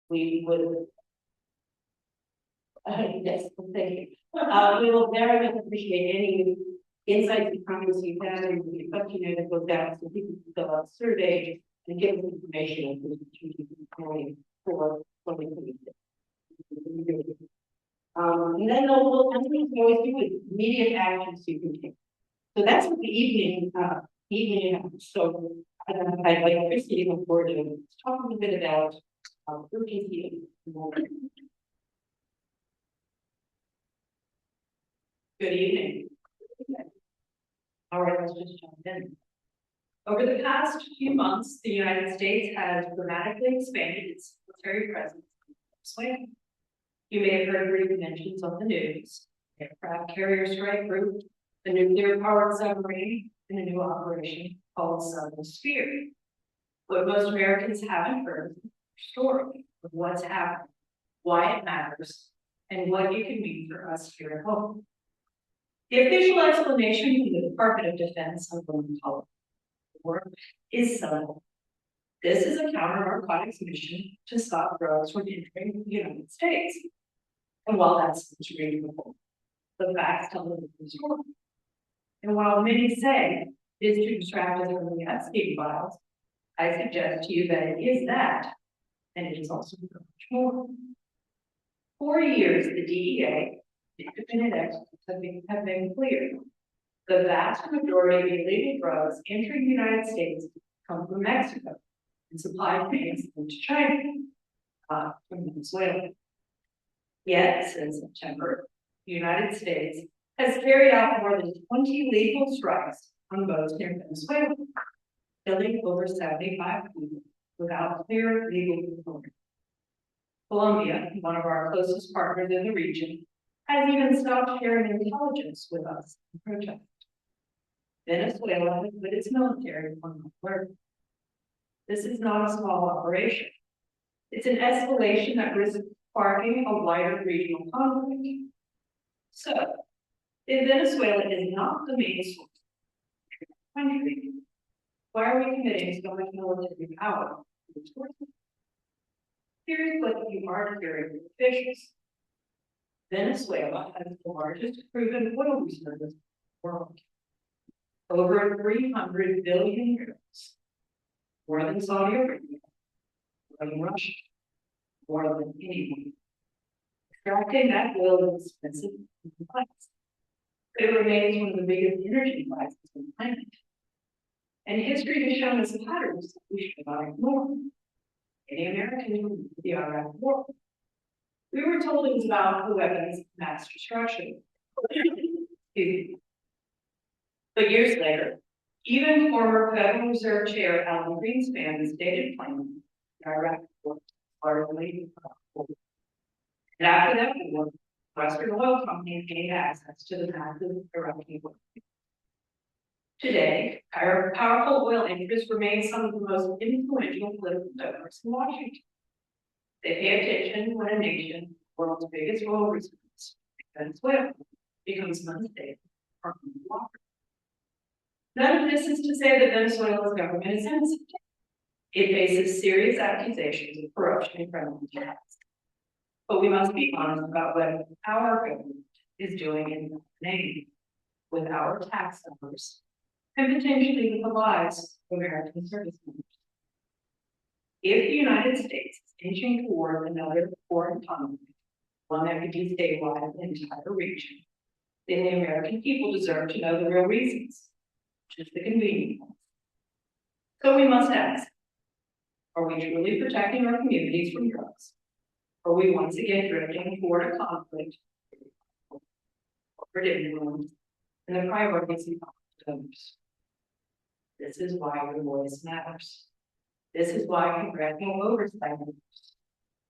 we would, yes, thank you. We will very much appreciate any insights and comments you have, and the question that goes out so people can fill out surveys and give us information for 2026. And then we'll always do with immediate actions you can take. So that's what the evening happens. So I'd like Christy to come forward and talk a little bit about urgency. Good evening. All right, let's just jump in. Over the past few months, the United States has dramatically expanded its military presence in Venezuela. You may have heard brief mentions on the news: aircraft carrier strike group, the nuclear-powered submarine, and a new operation called Southern Sphere. What most Americans haven't heard is the story of what's happened, why it matters, and what it can mean for us here at home. The official explanation from the Department of Defense on the war is subtle. This is a counter-narcotics mission to stop drugs from entering the United States. And while that's reasonable, the facts tell a different story. And while many say it is to distract us from the Epstein files, I suggest to you that it is that, and it is also much more. For years, the DEA, independent experts, have been clear. The vast majority of illegal drugs entering the United States come from Mexico and supply chains into China, from Venezuela. Yet, since September, the United States has carried out more than 20 legal strikes on boats near Venezuela, killing over 75 people without clear legal authority. Colombia, one of our closest partners in the region, has even stopped sharing intelligence with us in protest. Venezuela has put its military on alert. This is not a small operation. It's an escalation that risks sparking a wider regional conflict. So, if Venezuela is not the main source of the country, why are we committing so much military power to its sources? Here's what you are hearing from officials. Venezuela has the largest proven oil reserves in the world. Over 300 billion barrels, more than Saudi Arabia, more than Russia, more than anyone. Extracting that oil is expensive and complex, but it remains one of the biggest energy crises on the planet. And history has shown us patterns that we should not ignore. Many Americans remember the Iraq War. We were told it was about the weapons of mass destruction. But years later, even former Federal Reserve Chair Alan Greenspan's stated plan in Iraq was largely forward. And after that war, Western oil companies gained access to the massive Iraqi oil. Today, our powerful oil interests remain some of the most influential political donors in Washington. They pay attention when a nation, the world's biggest oil reserves, Venezuela, becomes unstable or unblocked. None of this is to say that Venezuela's government is innocent. It faces serious accusations of corruption and criminal acts. But we must be honest about what our government is doing in that name, with our tax dollars, and potentially with the lives of American service members. If the United States is inching toward another foreign conflict, one that could destabilize the entire region, then the American people deserve to know the real reasons, just the convenient ones. So we must ask, are we truly protecting our communities from drugs? Are we once again drifting toward a conflict over influence and the priorities of donors? This is why your voice matters. This is why congressional oversight matters.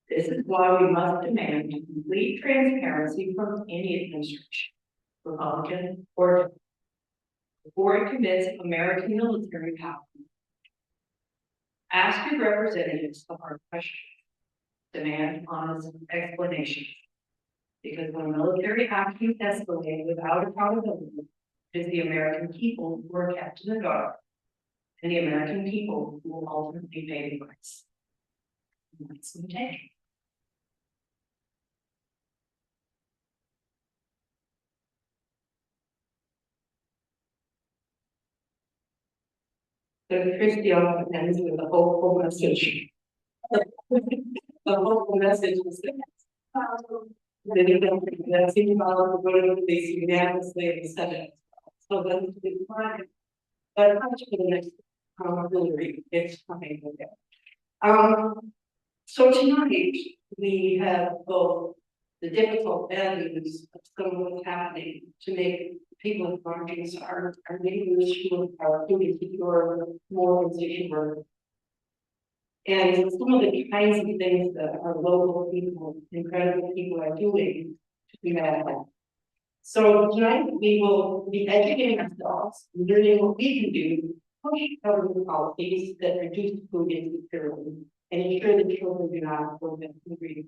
This is why we must demand complete transparency from any administration, Republican or Democrat, before it commits American military power. Ask your representatives the hard questions. Demand honest explanations. Because when military actions escalate without accountability, it is the American people who are kept in the dark, and the American people who will ultimately pay the price. Let's take. So Christy often ends with a hopeful message. The hopeful message was that seemed about the voting police unanimously in the Senate. So that's the fine. But much for the next Hillary, it's coming again. So tonight we have both the difficult values of some of what's happening to make people in margins our neighbors who are doing secure more than secure. And some of the kinds of things that our local people, incredible people are doing to be mad at. So tonight we will be educating ourselves, learning what we can do to push government policies that reduce food insecurity and ensure that children do not go hungry.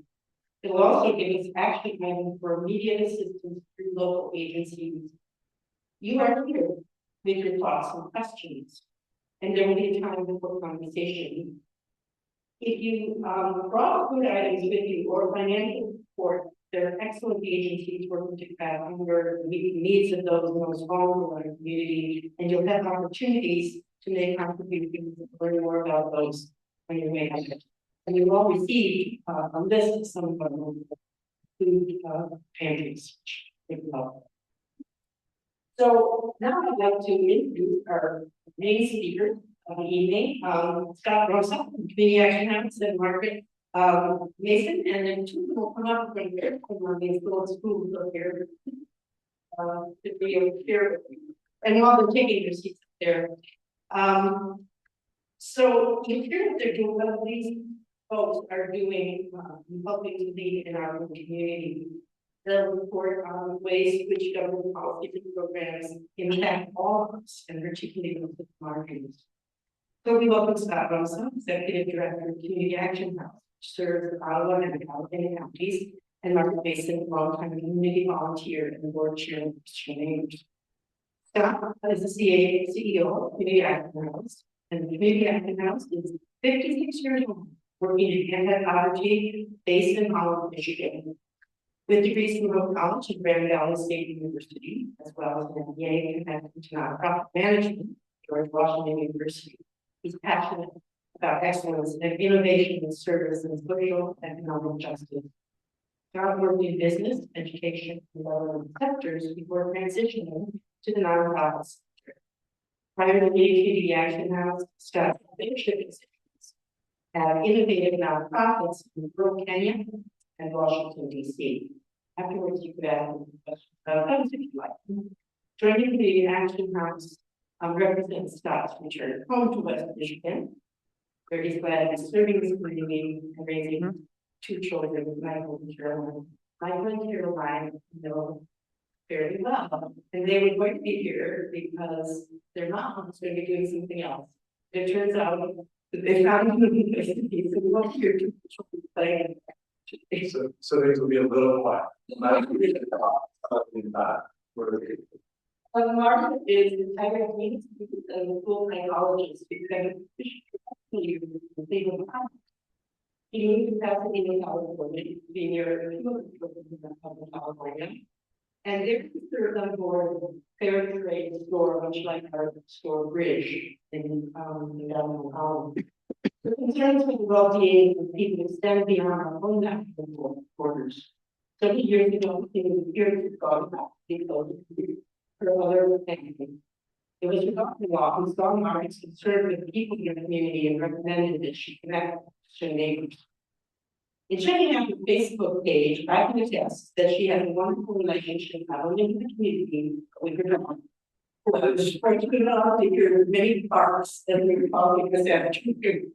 It will also give us action items for immediate assistance through local agencies. You are here with your thoughts and questions, and there will be time for conversation. If you brought food items with you or financial support, there are excellent agencies working to combat hunger, meet the needs of those most vulnerable in our community, and you'll have opportunities to make contributions and learn more about those when you may have it. And you've all received a list of some of our food pantries. So now I'd like to introduce our main speaker of the evening, Scott Rumpsa from Community Action House and Margaret Mason, and then two will come up from here from these little schools up here to be able to share with you. And while they're taking their seats up there, so you hear what they're doing, what these folks are doing, helping to lead in our community. They'll report on ways in which government policies and programs impact all of us, and particularly those with margins. So we welcome Scott Rumpsa, Executive Director of Community Action House, which serves Ottawa and Allegheny counties, and Margaret Mason, longtime community volunteer and board chair of Christian Neighbors. Scott is the CEO of Community Action House, and the Community Action House is 56 years old, working in anti-poverty based in Holland, Michigan. With degrees from Roe College and Grand Valley State University, as well as an MBA in nonprofit management at George Washington University. He's passionate about excellence and innovation in service and social and economic justice. Scott worked in business, education, and government sectors before transitioning to the nonprofit sector. Prior to leading Community Action House, Scott leadership positions at innovative nonprofits in rural Kenya and Washington, D.C. Afterwards, you could ask questions about those if you like. Joining the Action House represents Scott's return home to West Michigan, where he's glad to be serving his community and raising two children with Michael and Caroline. Michael and Caroline know fairly well, and they were going to be here because their mom was going to be doing something else. It turns out that they found a movie place to be, so we won't hear two children playing. So things will be a little quiet. Margaret is retired as a school psychologist because he moved to Pasadena, California, to be near California, and there he served on board fair trade store, much like our store Bridge in downtown Holland. The concerns with the well-being of people extend beyond our own national borders. 30 years ago, he was here to go back because for other things. It was forgotten law who saw Margaret's concern with the people in the community and recommended that she connect to neighbors. In checking out her Facebook page, I can attest that she has a wonderful relationship not only with the community, but with her dog. I was particularly to hear many barks that we were talking this afternoon.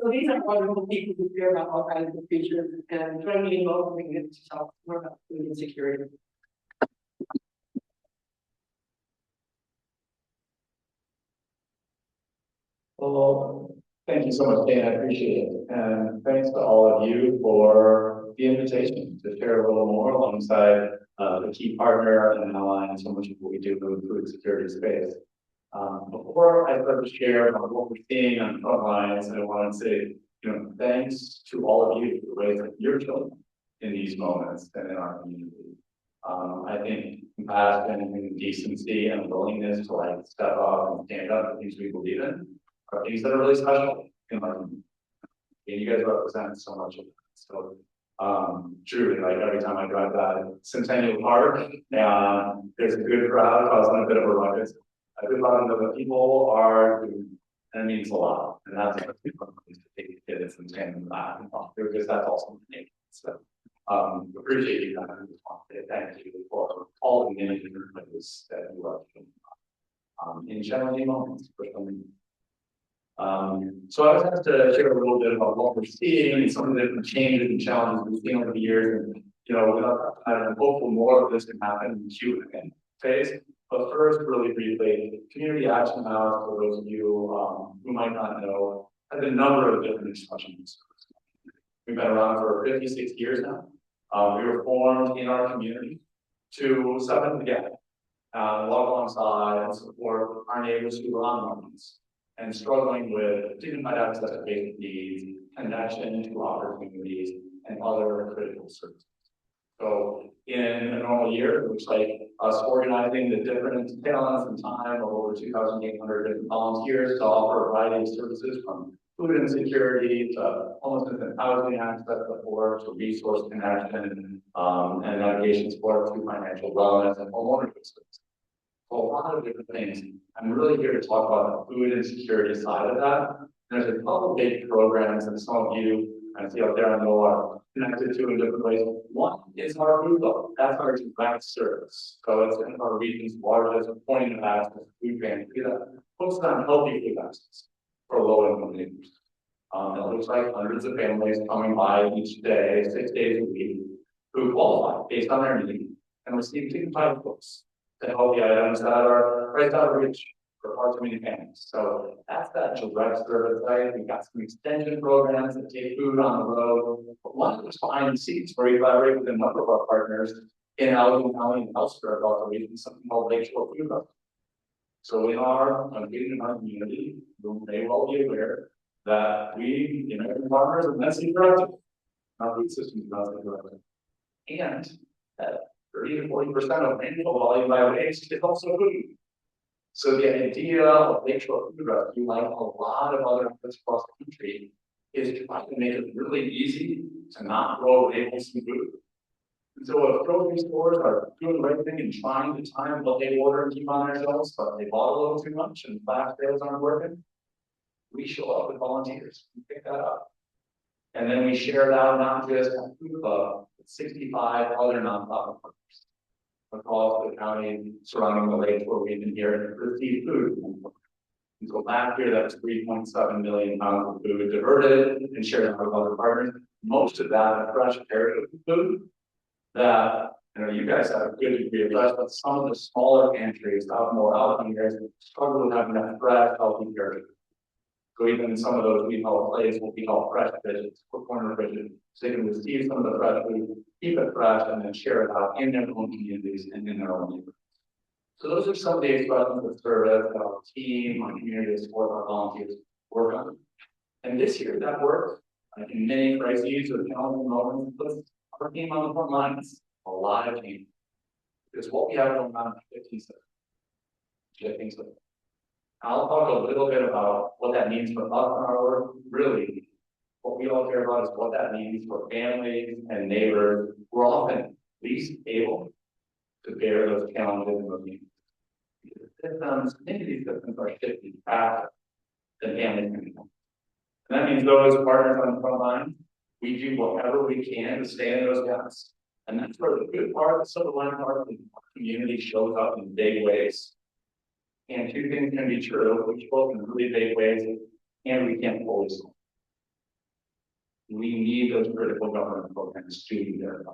So these are wonderful people who care about all kinds of creatures and join me in welcoming them to talk more about food insecurity. Well, thank you so much, Dan. I appreciate it. And thanks to all of you for the invitation to share a little more alongside the key partner and ally in so much of what we do in the food security space. Before I start to share about what we're seeing on the front lines, I want to say, thanks to all of you for raising your children in these moments and in our community. I think compassion and decency and willingness to like step up and stand up for things we believe in are things that are really special in my community. And you guys represent so much of it. So truly, like every time I drive by Centennial Park, there's a good crowd causing a bit of a ruckus. I do love that the people are, and it means a lot. And that's what people need to take it and stand back and talk through, because that's also the name. So appreciate you guys. Thank you for all the many different ways that you are in challenging moments for something. So I was asked to share a little bit about what we're seeing and some of the different changes and challenges we've seen over the years. And I'm hopeful more of this can happen in the Q&A phase. But first, really briefly, Community Action House, for those of you who might not know, has a number of different expressions. We've been around for 56 years now. We were formed in our community to step in together, walk alongside and support our neighbors who are on margins and struggling with dignified access to basic needs, connection to opportunities, and other critical services. So in a normal year, it looks like us organizing the different talents and time of over 2,800 different volunteers to offer a variety of services from food insecurity to homelessness and housing access support to resource connection and navigation support to financial wellness and homeownership services. So a lot of different things. I'm really here to talk about the food insecurity side of that. There's a couple of big programs that some of you I see out there I know are connected to in different ways. One is our food club. That's our direct service. So it's in our region's largest point of access food pantry that focuses on healthy food access for low-income neighbors. It looks like hundreds of families coming by each day, 6 days a week, who qualify based on their need and receive dignified books to healthy items that are right out of reach for far too many families. So that's that direct service side. We've got some extension programs that take food on the road. But one of those behind the scenes where we collaborate with a number of our partners in Allegheny County and elsewhere about the region, something called Lakeshore Food Run. So in our community, you may well be aware that we, American farmers, are immensely productive. Our food system is immensely productive. And that 30 to 40% of landfill volume by waste is also food. So the idea of Lakeshore Food Rescue, like a lot of other efforts across the country, is to try to make it really easy to not throw away some food. And so if grocery stores are doing the right thing and trying to time what they order and keep on their shelves, but they bought a little too much and flash sales aren't working, we show up with volunteers and pick that up. And then we share it out not just at Food Club, but 65 other nonprofit partners across the county surrounding the Lakeshore region here and receive food. And so last year, that was 3.7 million pounds of food diverted and shared out with other partners. Most of that fresh perishable food that you guys have a good degree of trust, but some of the smaller pantries out more out here struggle with having that fresh, healthy perishable. So even in some of those we call places what we call fresh fridges, or corner fridges, so they can receive some of the fresh food, keep it fresh, and then share it out in their own communities and in their own neighborhoods. So those are some of the expressions of service that our team, our community support, our volunteers work on. And this year that work, like in many crises or challenging moments, puts our team on the front lines, a lot of team. Because what we have going on in 15 seconds. I'll talk a little bit about what that means for us and our work. Really, what we all care about is what that means for families and neighbors who are often least able to bear those challenges and those needs. Systems, many of these systems are shifting faster than families can do. And that means those partners on the front line, we do whatever we can to stay in those gaps. And that's where the good part, the silver line part of the community shows up in big ways. And two things can be true, we show up in really big ways, and we can't fully solve. We need those critical government programs to be there.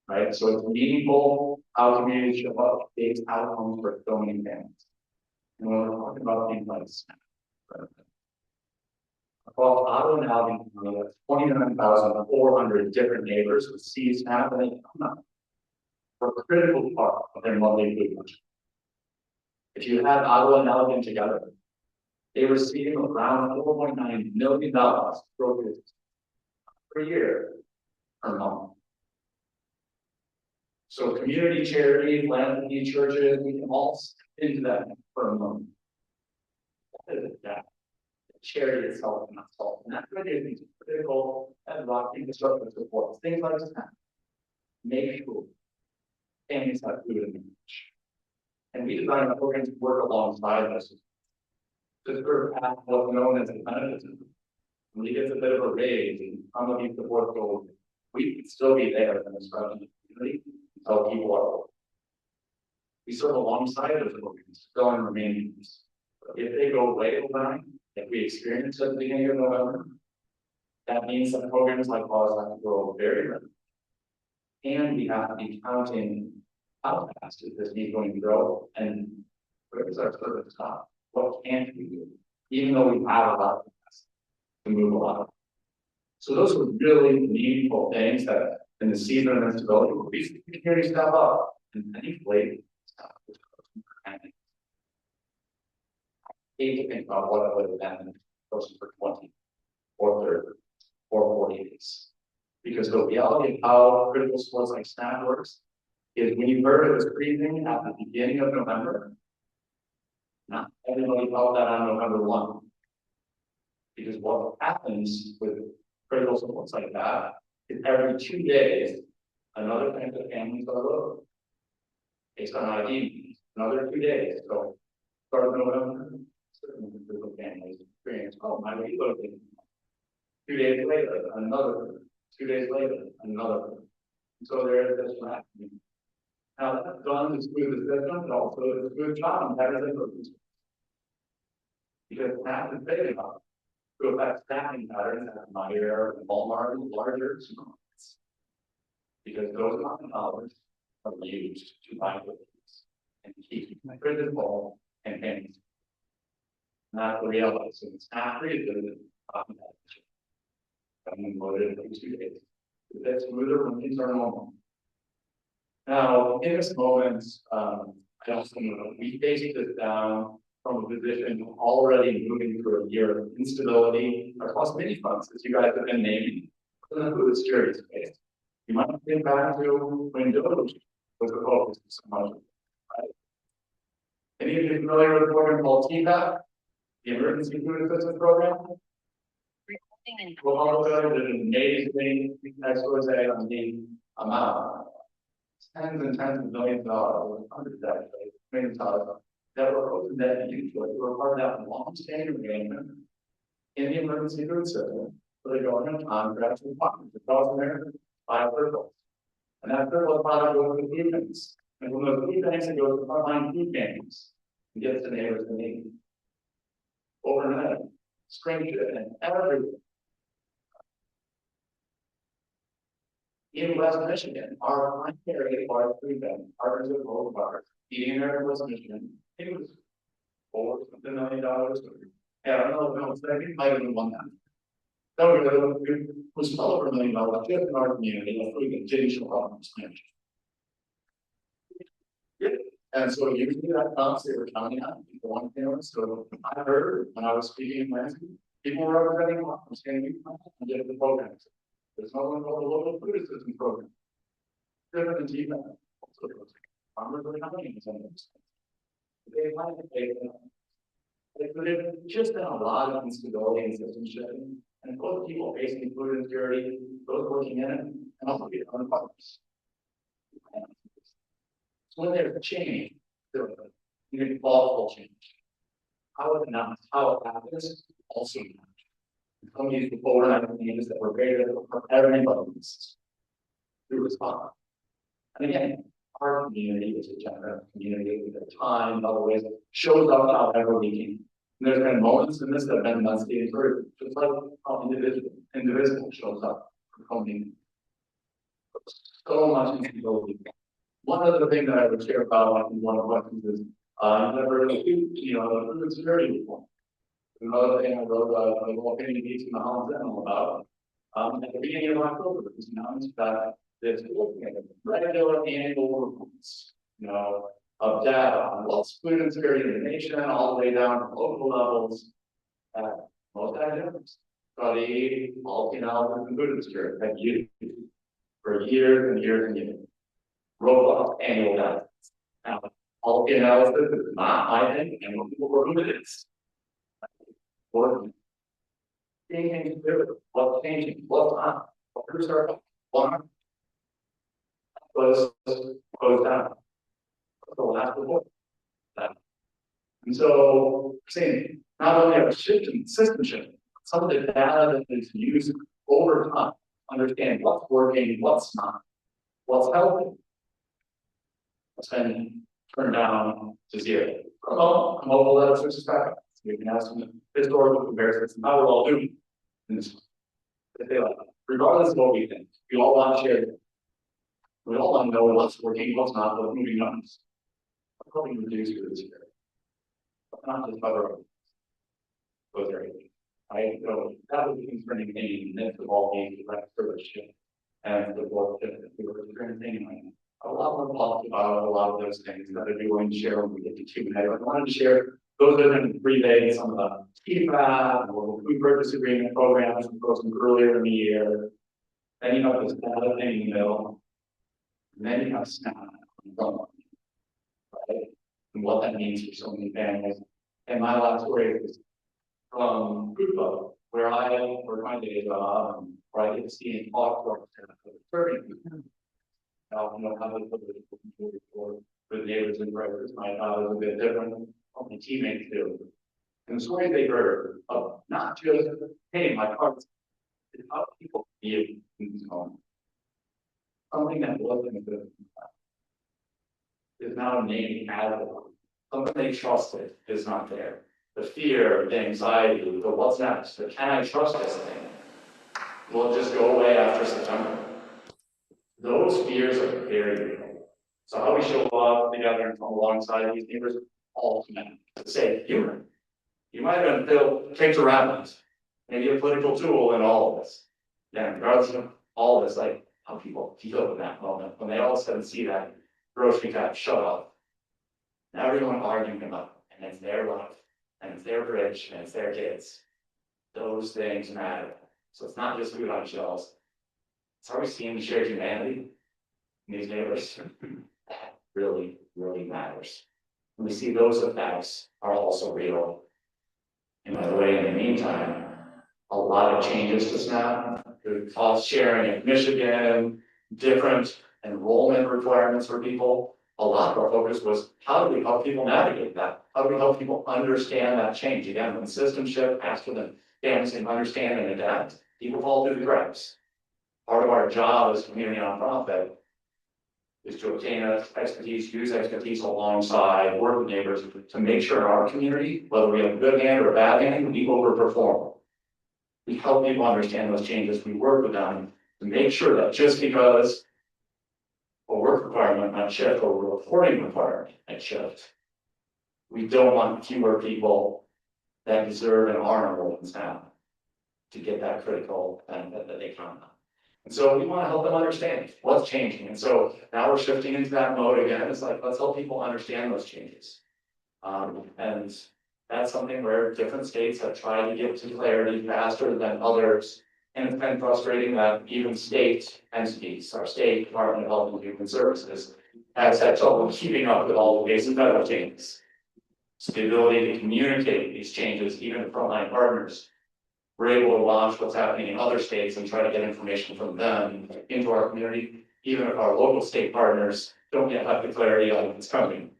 Right? So it's meaningful how communities show up, based outcomes for so many families. And when we're talking about things like right? Across Ottawa and Allegheny County, that's 29,400 different neighbors who see SNAP and they come up for a critical part of their monthly food budget. If you had Ottawa and Allegheny together, they receive around $4.9 million groceries per year per month. So community charity, philanthropy, churches, we can all step into that for a moment. That charity itself cannot solve. And that's what it is critical and rock infrastructure support. Things like that. Make sure families have food in the fridge. And we design our programs to work alongside us. To sort of have what's known as a benefit. When he gets a bit of a raise and some of these support goals, we can still be there in this community until people are. We serve alongside those programs, still in remaining. But if they go way over, if we experience at the beginning of November, that means that programs like ours have to grow very rapidly. And we have to be counting how fast is this need going to grow and where is our service stop? What can't we do? Even though we have a lot of capacity to move a lot. So those are really meaningful things that in the season of instability, we see the community step up and thankfully stop. I hate to think about what it would have been closer for 20 or 30 or 40 days. Because the reality of how critical sports like SNAP works is when you heard it was freezing at the beginning of November, not everybody felt that on November 1. Because what happens with critical supports like that is every 2 days, another kind of families are low. Based on ID, another 2 days. So start of November, certain critical families experience, oh, my reloading. 2 days later, another. 2 days later, another. So there is this happening. Now that's done to smooth the system, but also to smooth child patterns and purposes. Because that is big enough to affect staffing patterns at Meyer and Walmart and larger supermarkets. Because those amount of dollars are used to buy goods and keep critical and payments. Not the reality. So it's not free to I'm loaded in 2 days. That's smoother when things are normal. Now, in this moment, I also know we based this down from a position already moving through a year of instability across many fronts, as you guys have been naming, in the food security space. You might think back to when Doge was the focus of so much, right? Any of you familiar with a program called TPAP, the Emergency Food Assistance Program? Well, did an amazing expose on the amount, tens and tens of millions of dollars, hundreds actually, millions of dollars, that were open that usually were part of that long-standing arrangement in the emergency food system for the government contracts with partners across America by circles. And that circle product goes to food banks. And from those food banks, it goes to frontline food banks and gets to neighbors in need. Overnight, spring and everywhere. In West Michigan, our primary large food bank, partners with local bars, eating there in West Michigan, it was over $1 million. Yeah, I don't know if it was, I think it might have been one time. That was well over $1 million just in our community, of food that didn't show up in Spanish. Yeah. And so usually that comes, they were counting on people wanting to. So I heard when I was speaking in Lansing, people were representing I'm saying and get the programs. There's no one called the local food assistance program. Different than TPAP. Farmers are coming in some of those. They might have taken there's just been a lot of instability in system shifting, and both people facing food insecurity, both working in it, and also the other partners. So when there's a change, there's a thoughtful change. How it announced, how it happens, also matters. Some of these before and things that were very difficult for everybody to respond. And again, our community is a generous community with their time and other ways shows up however we can. And there's been moments in this that have been immensely encouraging, just like how Indivisible shows up for community. So much instability. One other thing that I would share about one of the questions is I've never heard of the food security reform. Another thing I wrote a little opinion piece in the Holland Sentinel about at the beginning of October, it was announced that this looking at regular annual reports, of data on what's food insecurity in the nation, all the way down to local levels, most academics study policy analysis and food insecurity have used for years and years and years. robust annual analysis. Now, all the analysis is not my thing, and when people were it is. Or changing, what's changing, what's not, what groups are up, what aren't. Goes down. The last report. And so, saying not only are shifting system shift, some of the data that is used over time, understand what's working, what's not, what's helping. It's been turned down to zero. Well, mobile let us switch back up. So we can have some historical comparisons and how we're all doing. And regardless of what we think, we all want to share. We all want to know what's working, what's not, what's moving on. How can we reduce this year? But not just other those areas. I know that would be concerning any in the midst of all these direct service shift and the board shift that we were experiencing. A lot more thoughts about a lot of those things that I'd be willing to share when we get to Q&A. I wanted to share those are in 3 days, some of the feedback, or food purchase agreement programs we posted earlier in the year. Then you have this data thing in the middle. And then you have SNAP, right? And what that means for so many families. And my last story is from Food Club, where my day job, where I get to see and talk to our serving people. Now, you know, how they put it for with neighbors and brothers. My job is a bit different from my teammates do. And the stories they heard of not just, hey, my car's, it's how people feel in this home. Something that wasn't good is now named as something they trusted is not there. The fear, the anxiety, the what's next, the can I trust this thing will just go away after September. Those fears are very real. So how we show up together and come alongside these neighbors, all connected. To say, you might have been kicked around, maybe a political tool in all of this. Yeah, regardless of all of this, like how people feel in that moment when they all of a sudden see that grocery cart shut off. And everyone arguing about it, and it's their life, and it's their bridge, and it's their kids. Those things matter. So it's not just food on shelves. It's how we seeing the shared humanity in these neighbors. That really, really matters. And we see those effects are also real. And by the way, in the meantime, a lot of changes to SNAP, the cost sharing in Michigan, different enrollment requirements for people. A lot of our focus was how do we help people navigate that? How do we help people understand that change? Again, when systems shift faster than families can understand and adapt, people fall through the cracks. Part of our job as a community nonprofit is to obtain expertise, use expertise alongside, work with neighbors to make sure our community, whether we have a good hand or a bad hand, we overperform. We help people understand those changes. We work with them to make sure that just because a work requirement might shift or a reporting requirement might shift, we don't want fewer people that deserve and are enrolled in SNAP to get that critical benefit that they count on. And so we want to help them understand what's changing. And so now we're shifting into that mode again. It's like, let's help people understand those changes. And that's something where different states have tried to get to clarity faster than others. And it's been frustrating that even state entities, our state Department of Health and Human Services, has had trouble keeping up with all the basic federal changes. So the ability to communicate these changes, even to frontline partners, we're able to watch what's happening in other states and try to get information from them into our community, even if our local state partners don't yet have the clarity on what's coming.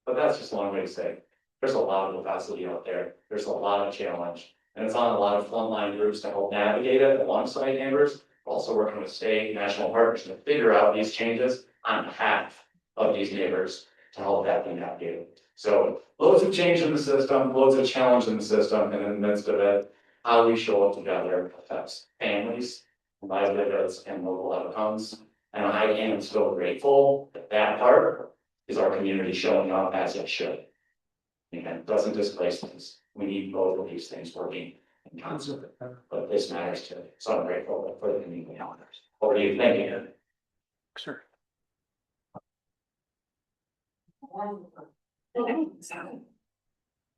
But that's just a long way to say. There's a lot of capacity out there. There's a lot of challenge. And it's on a lot of frontline groups to help navigate it alongside neighbors, also working with state, national partners to figure out these changes on behalf of these neighbors to help that be navigated. So loads of change in the system, loads of challenge in the system, and in the midst of it, how we show up together affects families, livelihoods, and local outcomes. And I am so grateful that that part is our community showing up as it should. And it doesn't displace things. We need both of these things working in concert. But this matters too. So I'm grateful for the community. Over to you. Thank you. Sure. All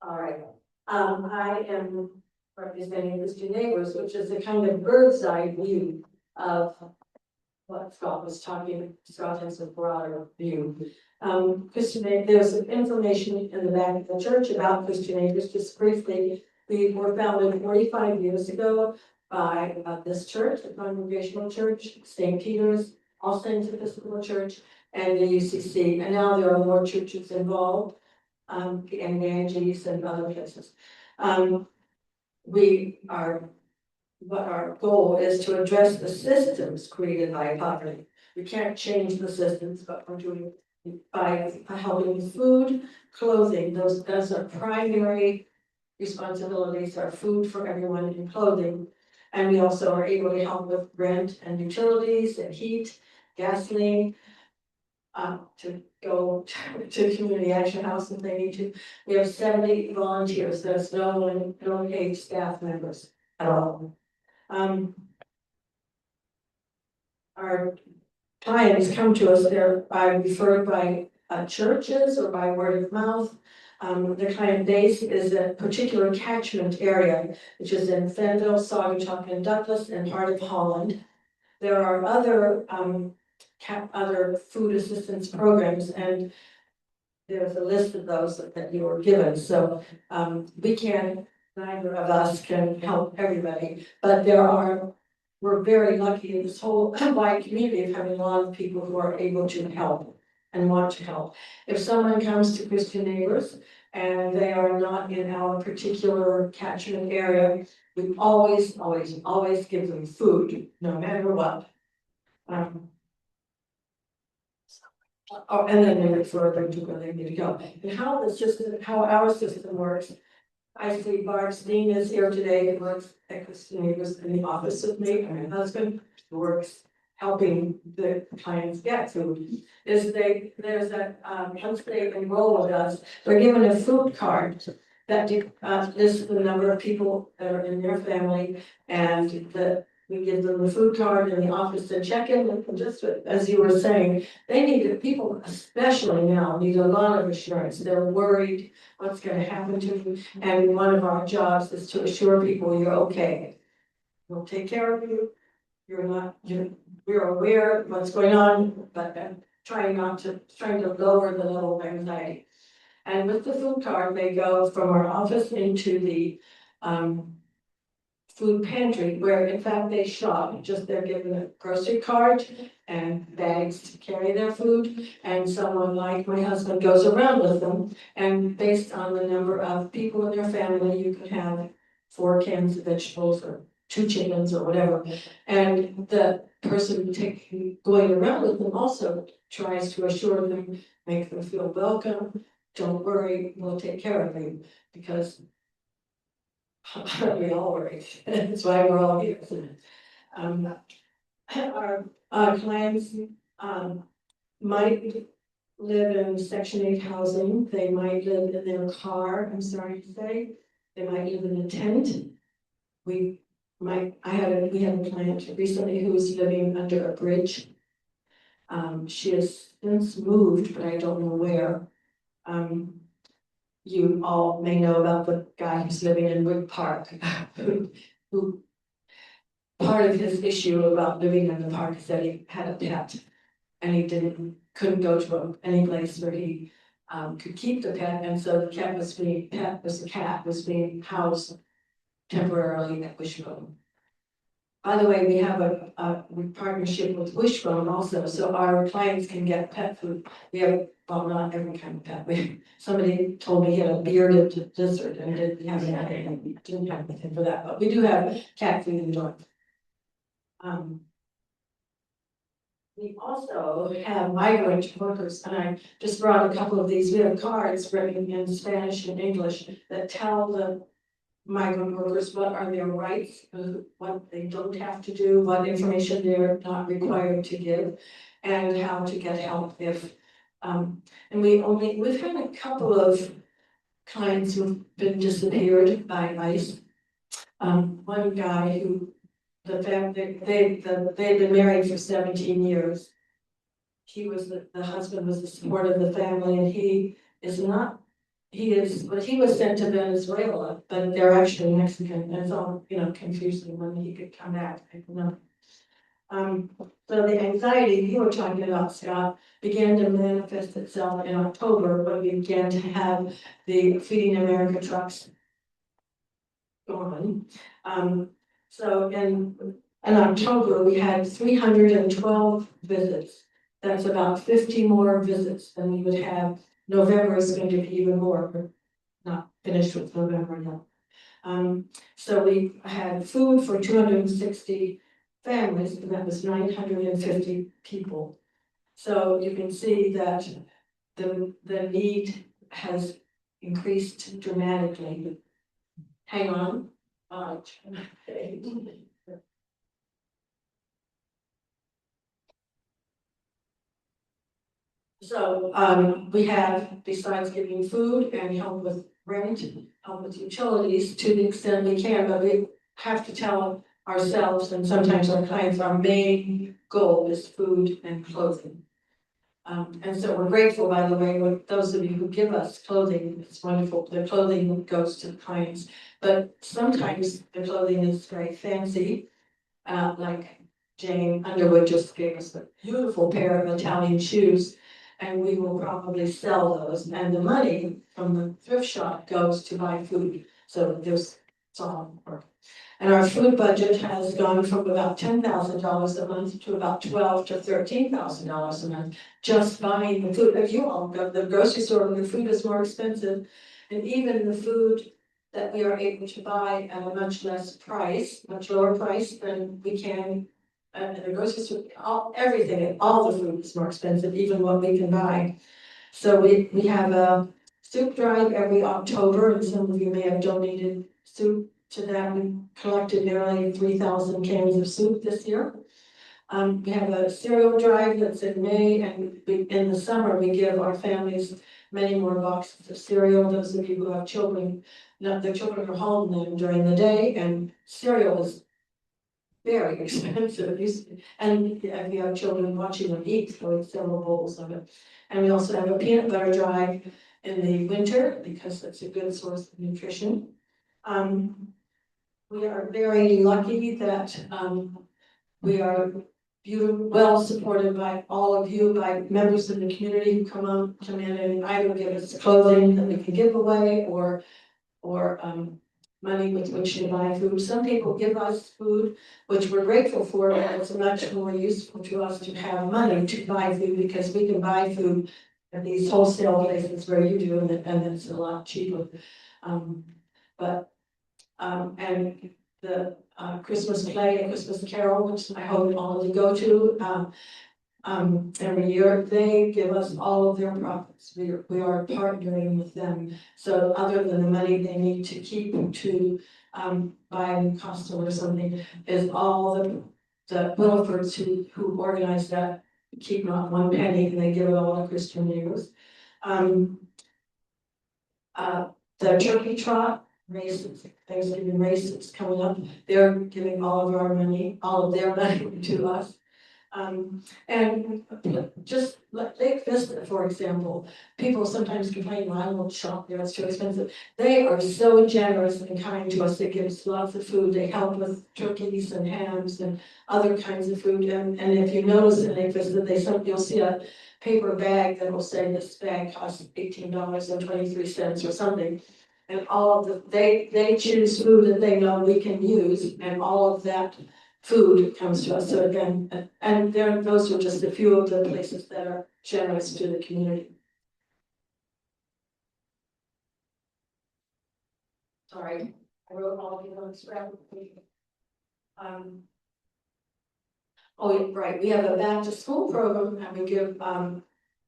right. I am representing Christian Neighbors, which is a kind of bird's eye view of what Scott was talking, Scott has a broader view. There's information in the back of the church about Christian Acres, just briefly. We were founded 45 years ago by this church, the Congregational Church, St. Peter's, All Saints Episcopal Church, and the UCC. And now there are more churches involved, and Ganges and other places. What our goal is to address the systems created by poverty. We can't change the systems, but we're doing it by helping with food, clothing. Those are primary responsibilities, are food for everyone and clothing. And we also are able to help with rent and utilities and heat, gasoline, to go to community action house if they need to. We have 70 volunteers. There's no paid staff members at all. Our clients come to us, they're referred by churches or by word of mouth. The client base is a particular catchment area, which is in Fenville, Saugatuck, and Douglas, and part of Holland. There are other food assistance programs, and there's a list of those that you were given. So neither of us can help everybody, but we're very lucky in this whole wide community of having a lot of people who are able to help and want to help. If someone comes to Christian Neighbors and they are not in our particular catchment area, we always give them food, no matter what. And then we refer them to where they need to go. And how our system works. I see Barb Steen is here today, who works at Christian Neighbors in the office with me, and my husband works helping the clients get food. There's that, once they enroll with us, they're given a food card that lists the number of people that are in their family, and we give them the food card in the office to check in, and just as you were saying, people especially now need a lot of assurance. They're worried what's going to happen to you, and one of our jobs is to assure people you're okay. We'll take care of you. We're aware of what's going on, but trying to lower the level of anxiety. And with the food card, they go from our office into the food pantry, where in fact they shop. They're given a grocery cart and bags to carry their food, and someone like my husband goes around with them, and based on the number of people in their family, you could have 4 cans of vegetables or 2 chickens or whatever. And the person going around with them also tries to assure them, make them feel welcome. Don't worry, we'll take care of you, because we all worry. That's why we're all here. Our clients might live in Section 8 housing. They might live in their car, I'm sorry to say. They might live in a tent. We had a client recently who was living under a bridge. She has since moved, but I don't know where. You all may know about the guy who's living in Wood Park, who part of his issue about living in the park is that he had a pet, and he couldn't go to any place where he could keep the pet, and so the cat was being housed temporarily at Wishbone. By the way, we have a partnership with Wishbone also, so our clients can get pet food. We have, well, not every kind of pet. Somebody told me he had a bearded lizard and didn't have anything for that, but we do have cat food and dog. We also have migrant workers, and I just brought a couple of these. We have cards written in Spanish and English that tell the migrant workers what are their rights, what they don't have to do, what information they're not required to give, and how to get help if. And we've had a couple of clients who've been disappeared by ICE. One guy who they've been married for 17 years. The husband was the support of the family, and he was sent to Venezuela, but they're actually Mexican, and it's all, confusing when he could come back, I don't know. So the anxiety you were talking about, Scott, began to manifest itself in October when we began to have the Feeding America trucks going. So in October, we had 312 visits. That's about 50 more visits than we would have. November is going to be even more. We're not finished with November yet. So we had food for 260 families, and that was 950 people. So you can see that the need has increased dramatically. Hang on. So we have, besides giving food and help with rent, help with utilities to the extent we can, but we have to tell ourselves and sometimes our clients, our main goal is food and clothing. And so we're grateful, by the way, with those of you who give us clothing. It's wonderful. The clothing goes to the clients, but sometimes the clothing is very fancy, like Jane Underwood just gave us a beautiful pair of Italian shoes, and we will probably sell those. And the money from the thrift shop goes to buy food. So there's all work. And our food budget has gone from about $10,000 a month to about $12,000 to $13,000 a month, just buying the food. If you all go to the grocery store, the food is more expensive, and even the food that we are able to buy at a much less price, much lower price than we can at the grocery store. Everything, all the food is more expensive, even what we can buy. So we have a soup drive every October, and some of you may have donated soup to that. We collected nearly 3,000 cans of soup this year. We have a cereal drive that's in May, and in the summer, we give our families many more boxes of cereal. Those of you who have children, their children are home then during the day, and cereal is very expensive. And if you have children watching them eat, so it's several bowls of it. And we also have a peanut butter drive in the winter, because that's a good source of nutrition. We are very lucky that we are well supported by all of you, by members of the community who come in and either give us clothing that we can give away or money with which to buy food. Some people give us food, which we're grateful for, but it's much more useful to us to have money to buy food, because we can buy food at these wholesale places where you do, and it's a lot cheaper. And the Christmas play and Christmas carol, which I hope all of you go to, every year, they give us all of their profits. We are partnering with them. So other than the money they need to keep to buy a new costume or something, is all the Wilfords who organize that keep not one penny, and they give it all to Christian neighbors. The turkey trot races, Thanksgiving races coming up, they're giving all of our money, all of their money to us. And just like Lake Vista, for example, people sometimes complain, well, I won't shop there, it's too expensive. They are so generous and kind to us. They give us lots of food. They help with turkeys and hams and other kinds of food. And if you notice in Lake Vista, you'll see a paper bag that will say this bag costs $18.23 or something. And all of they choose food that they know we can use, and all of that food comes to us. So again, and those are just a few of the places that are generous to the community. Sorry, I wrote all of you on scrap. Oh, right, we have a back to school program, and we give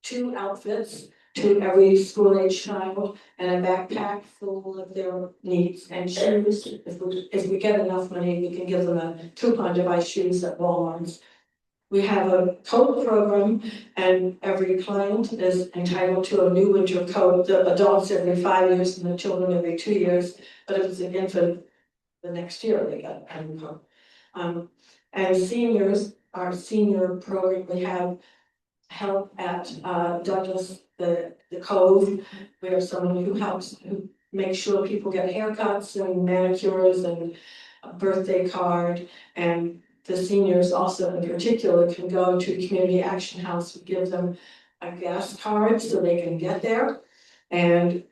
2 outfits to every school-age child, and a backpack full of their needs, and shoes. If we get enough money, we can give them a coupon to buy shoes at Walmart's. We have a coat program, and every client is entitled to a new winter coat. The adults every 5 years, and the children every 2 years. But if it's an infant, the next year they get a new coat. And seniors, our senior program, we have help at Douglas, the Cove. We have someone who makes sure people get haircuts and manicures and a birthday card, and the seniors also in particular can go to Community Action House, we give them a gas card so they can get there. And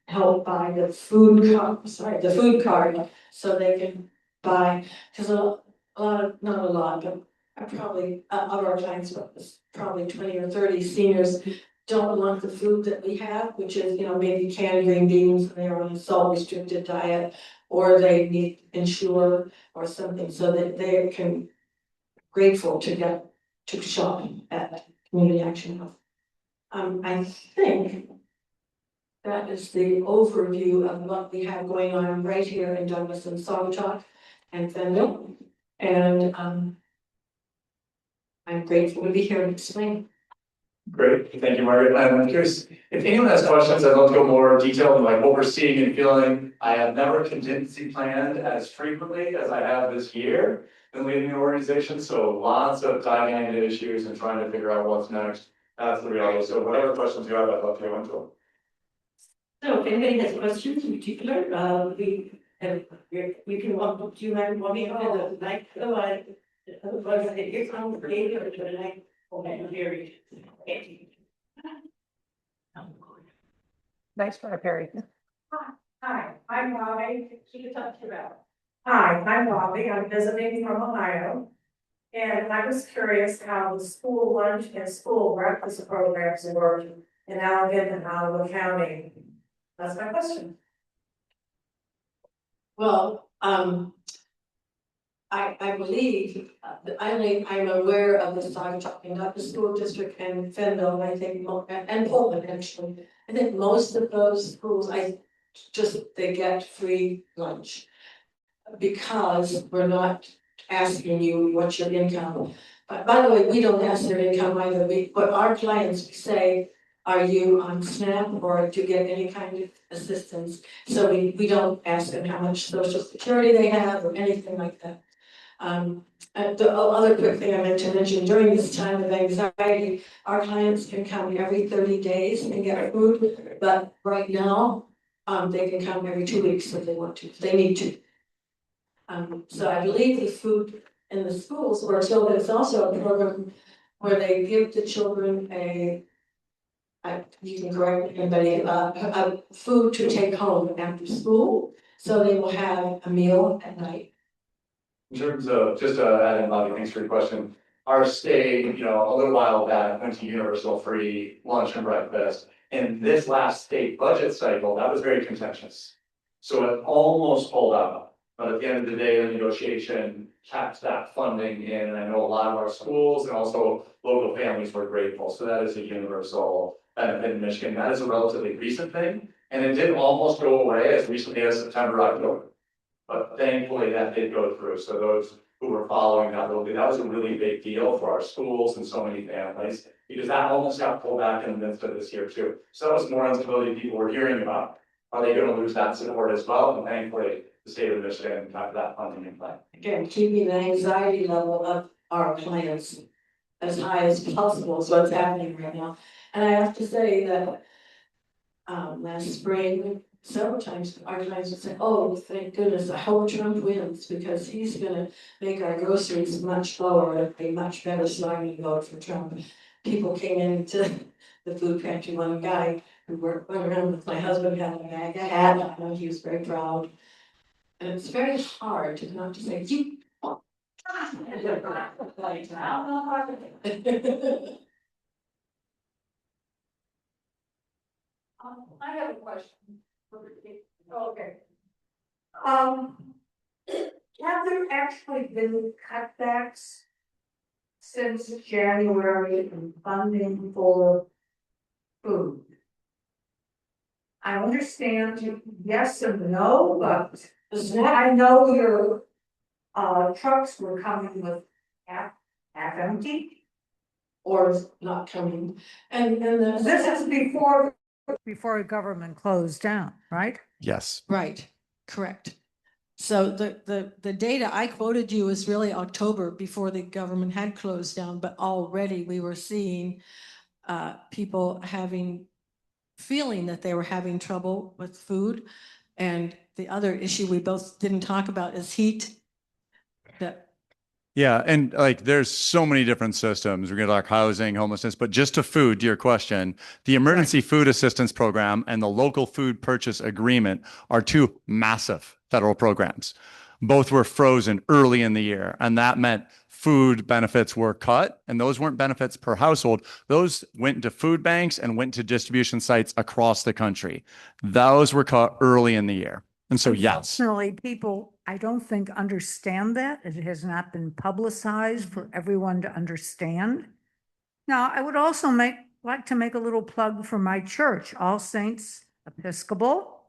help buy the the food card, so they can buy, because a lot of, not a lot, but probably of our clients, probably 20 or 30 seniors don't want the food that we have, which is, maybe canned green beans, and they're on a salt restricted diet, or they need Ensure or something, so that they can grateful to get to shop at Community Action House. I think that is the overview of what we have going on right here in Douglas and Saugatuck and Fenville. And I'm grateful to be here to explain. Great, thank you, Margaret. I'm curious, if anyone has questions, I'd love to go more detailed in like what we're seeing and feeling. I have never contingency planned as frequently as I have this year in leading the organization, so lots of diving into issues and trying to figure out what's next. That's the reality, so whatever questions you have, I'd love to go into them. So if anybody has questions in particular, we have, you can walk, do you mind walking up to the mic? Otherwise, it's complicated, but I, okay, very. Nice try, Perry. Hi, I'm Robbie. Keep it up to that. Hi, I'm Robbie. I'm visiting from Ohio. And I was curious how the school lunch and school breakfast programs work in Allegan and Ottawa County. That's my question. Well, I believe, I'm aware of the Saugatuck, not the school district and Fenville, I think, and Pullman actually. I think most of those schools, they get free lunch. Because we're not asking you what's your income. But by the way, we don't ask their income either. But our clients say, are you on SNAP or do you get any kind of assistance? So we don't ask them how much social security they have or anything like that. And the other quick thing I meant to mention, during this time of anxiety, our clients can come every 30 days and get food. But right now, they can come every 2 weeks if they want to, if they need to. So I believe the food in the schools, or so there's also a program where they give the children you can correct anybody, food to take home after school, so they will have a meal at night. In terms of, just adding, Bobby, thanks for your question. Our state, a little while back went to universal free lunch and breakfast. And this last state budget cycle, that was very contentious. So it almost pulled out. But at the end of the day, the negotiation kept that funding in. And I know a lot of our schools and also local families were grateful. So that is a universal benefit in Michigan. That is a relatively recent thing. And it did almost go away as recently as September, October. But thankfully that did go through. So those who were following that was a really big deal for our schools and so many families, because that almost got pulled back in the midst of this year too. So that was more instability people were hearing about. Are they going to lose that support as well? And thankfully, the state of Michigan got that funding in play. Again, keeping the anxiety level of our clients as high as possible is what's happening right now. And I have to say that last spring, several times, our clients would say, oh, thank goodness, I hope Trump wins because he's gonna make our groceries much lower, it'll be much better, so I'm gonna vote for Trump. People came into the food pantry, one guy who went around with my husband, had a bag of hat, and he was very proud. And it's very hard to not to say, you. Like, I have a question. Okay. Have there actually been cutbacks since January in funding for food? I understand yes and no, but I know your trucks were coming with half empty. Or not coming, and This is before government closed down, right? Yes. right, correct. So the data I quoted you is really October before the government had closed down, but already we were seeing people feeling that they were having trouble with food. And the other issue we both didn't talk about is heat. That Yeah, and like there's so many different systems. We're gonna talk housing, homelessness, but just to food, to your question, the Emergency Food Assistance Program and the Local Food Purchase Agreement are two massive federal programs. Both were frozen early in the year, and that meant food benefits were cut, and those weren't benefits per household. Those went to food banks and went to distribution sites across the country. Those were cut early in the year. And so, yes. Unfortunately, people, I don't think understand that. It has not been publicized for everyone to understand. Now, I would also like to make a little plug for my church, All Saints Episcopal.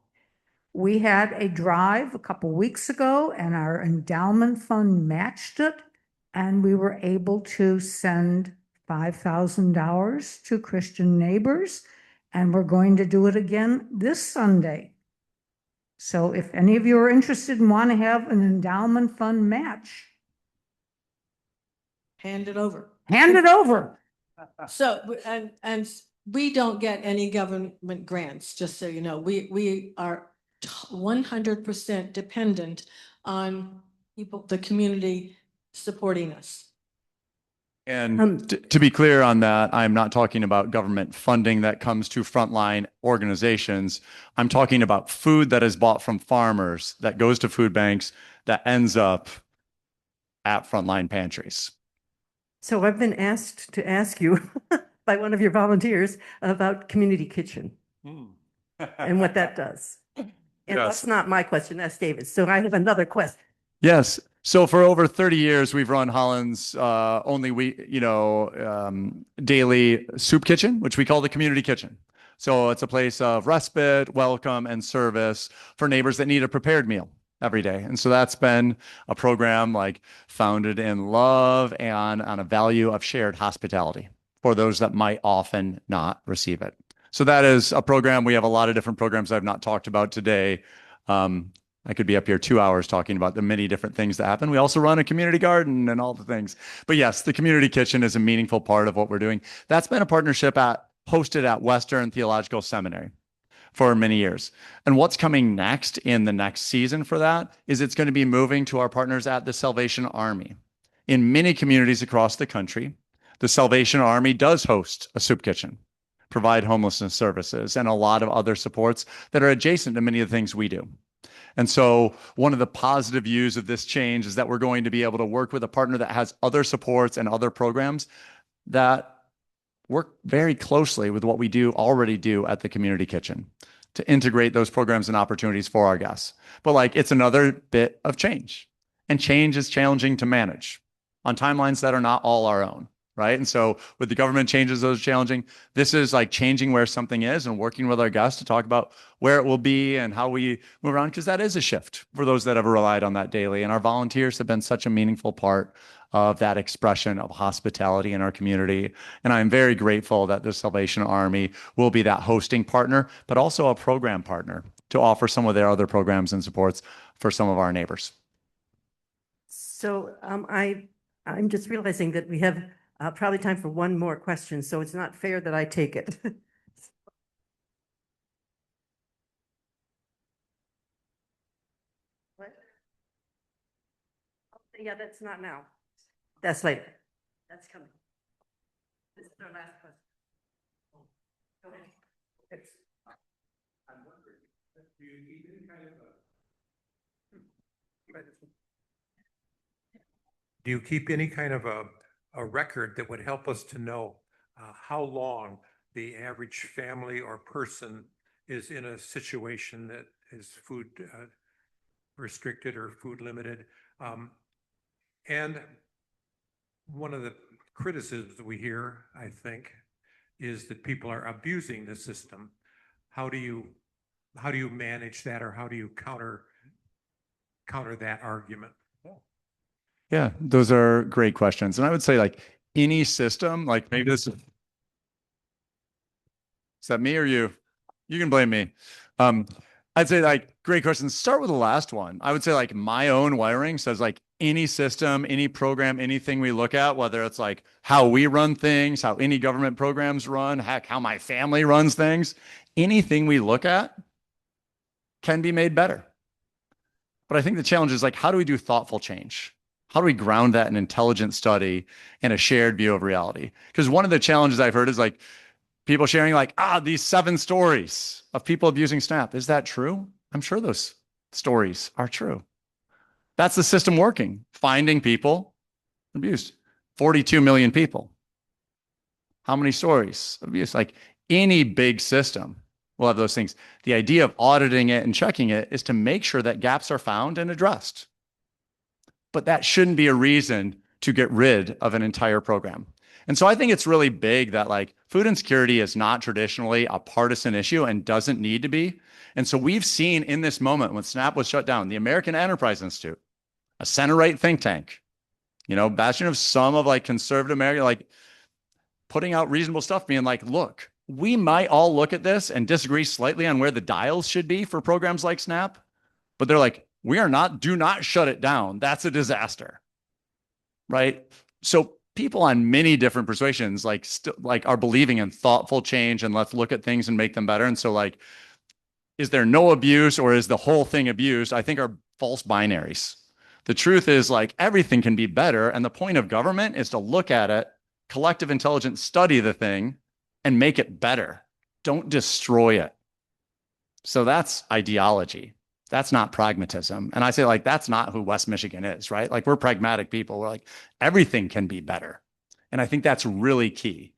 We had a drive a couple weeks ago and our endowment fund matched it. And we were able to send $5,000 to Christian neighbors. And we're going to do it again this Sunday. So if any of you are interested and want to have an endowment fund match, Hand it over. hand it over. So, and we don't get any government grants, just so you know. We are 100% dependent on people, the community supporting us. And to be clear on that, I'm not talking about government funding that comes to frontline organizations. I'm talking about food that is bought from farmers that goes to food banks that ends up at frontline pantries. So I've been asked to ask you by one of your volunteers about community kitchen and what that does. And that's not my question, that's David's. So I have another question. Yes. So for over 30 years, we've run Holland's daily soup kitchen, which we call the community kitchen. So it's a place of respite, welcome, and service for neighbors that need a prepared meal every day. And so that's been a program like founded in love and on a value of shared hospitality for those that might often not receive it. So that is a program. We have a lot of different programs I've not talked about today. I could be up here 2 hours talking about the many different things that happen. We also run a community garden and all the things. But yes, the community kitchen is a meaningful part of what we're doing. That's been a partnership hosted at Western Theological Seminary for many years. And what's coming next in the next season for that is it's going to be moving to our partners at the Salvation Army. In many communities across the country, the Salvation Army does host a soup kitchen, provide homelessness services, and a lot of other supports that are adjacent to many of the things we do. And so one of the positive views of this change is that we're going to be able to work with a partner that has other supports and other programs that work very closely with what we already do at the community kitchen to integrate those programs and opportunities for our guests. But it's another bit of change, and change is challenging to manage on timelines that are not all our own. Right. And so with the government changes, those are challenging. This is like changing where something is and working with our guests to talk about where it will be and how we move around, because that is a shift for those that have relied on that daily. And our volunteers have been such a meaningful part of that expression of hospitality in our community. And I'm very grateful that the Salvation Army will be that hosting partner, but also a program partner to offer some of their other programs and supports for some of our neighbors. So I'm just realizing that we have probably time for one more question, so it's not fair that I take it. What? Yeah, that's not now. That's later. That's coming. This is our last question. Go ahead. I'm wondering, do you keep any kind of do you keep any kind of a record that would help us to know how long the average family or person is in a situation that is food restricted or food limited? And one of the criticisms that we hear, I think, is that people are abusing the system. How do you manage that, or how do you counter that argument? Yeah, those are great questions. And I would say any system, maybe this is that me or you? You can blame me. I'd say great questions. Start with the last one. I would say my own wiring says any system, any program, anything we look at, whether it's how we run things, how any government programs run, heck, how my family runs things, anything we look at can be made better. But I think the challenge is how do we do thoughtful change? How do we ground that in intelligent study and a shared view of reality? Because one of the challenges I've heard is like people sharing like, these 7 stories of people abusing SNAP. Is that true? I'm sure those stories are true. That's the system working, finding people abused. 42 million people. How many stories of abuse? Like any big system will have those things. The idea of auditing it and checking it is to make sure that gaps are found and addressed. But that shouldn't be a reason to get rid of an entire program. And so I think it's really big that like food insecurity is not traditionally a partisan issue and doesn't need to be. And so we've seen in this moment when SNAP was shut down, the American Enterprise Institute, a center-right think tank, bastion of some of like conservative America, like putting out reasonable stuff, being like, look, we might all look at this and disagree slightly on where the dials should be for programs like SNAP, but they're like, do not shut it down. That's a disaster, right? So people on many different persuasions are believing in thoughtful change and let's look at things and make them better. And so like, is there no abuse or is the whole thing abused? I think are false binaries. The truth is like everything can be better. And the point of government is to look at it, collective intelligence, study the thing and make it better. Don't destroy it. So that's ideology. That's not pragmatism. And I say like, that's not who West Michigan is, right? Like we're pragmatic people. We're like, everything can be better. And I think that's really key.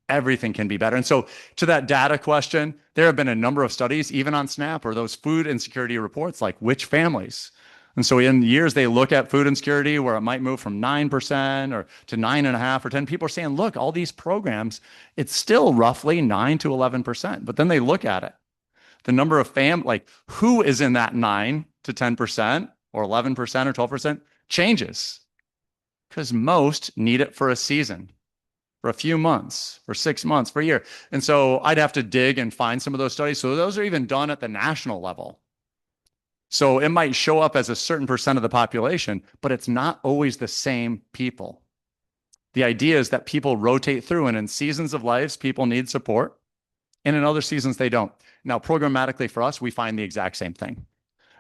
Everything can be better. And so to that data question, there have been a number of studies, even on SNAP or those food insecurity reports, like which families. And so in years, they look at food insecurity where it might move from 9% or to 9.5 or 10. People are saying, look, all these programs, it's still roughly 9 to 11%. But then they look at it. The number of like who is in that 9 to 10% or 11% or 12% changes because most need it for a season, for a few months, for 6 months, for a year. And so I'd have to dig and find some of those studies. So those are even done at the national level. So it might show up as a certain percent of the population, but it's not always the same people. The idea is that people rotate through, and in seasons of lives, people need support, and in other seasons, they don't. Now, programmatically for us, we find the exact same thing.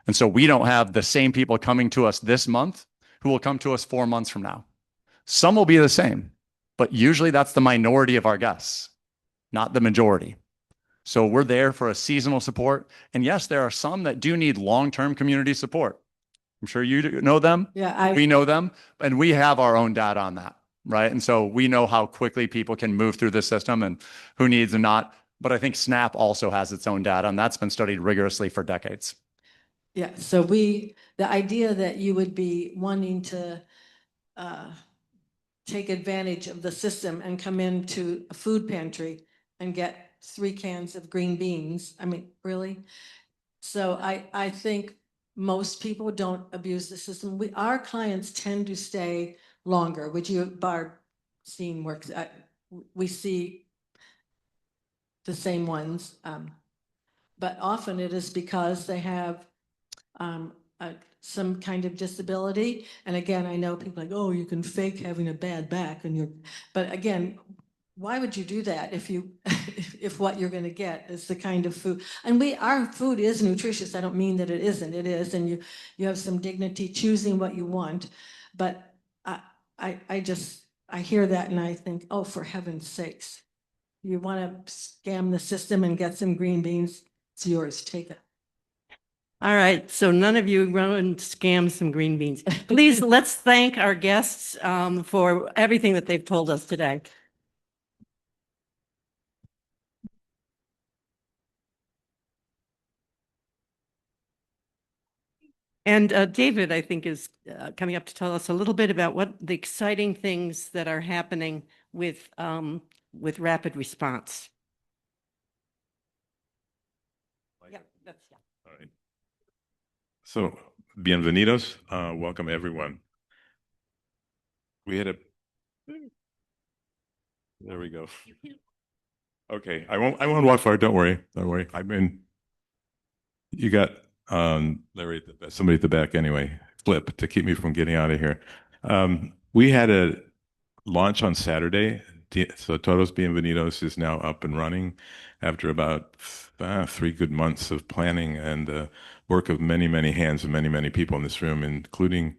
And so we don't have the same people coming to us this month who will come to us 4 months from now. Some will be the same, but usually that's the minority of our guests, not the majority. So we're there for a seasonal support. And yes, there are some that do need long-term community support. I'm sure you know them. Yeah, we know them, and we have our own data on that, right? And so we know how quickly people can move through the system and who needs and not. But I think SNAP also has its own data, and that's been studied rigorously for decades. Yeah, so the idea that you would be wanting to take advantage of the system and come into a food pantry and get 3 cans of green beans, I mean, really? So I think most people don't abuse the system. Our clients tend to stay longer, which Barb seen works. We see the same ones, but often it is because they have some kind of disability. And again, I know people like, oh, you can fake having a bad back, but again, why would you do that if if what you're going to get is the kind of food? And our food is nutritious. I don't mean that it isn't. It is, and you have some dignity choosing what you want. But I hear that and I think, oh, for heaven's sakes, you want to scam the system and get some green beans? It's yours. Take it. All right, so none of you run and scam some green beans. Please, let's thank our guests for everything that they've told us today. And David, I think, is coming up to tell us a little bit about what the exciting things that are happening with rapid response. Yeah. All right. So, bienvenidos. Welcome, everyone. We had there we go. Okay, I won't walk far. Don't worry. You got Larry, somebody at the back anyway, Flip, to keep me from getting out of here. We had a launch on Saturday. So Todos Bienvenidos is now up and running after about 3 good months of planning and work of many, many hands and many, many people in this room, including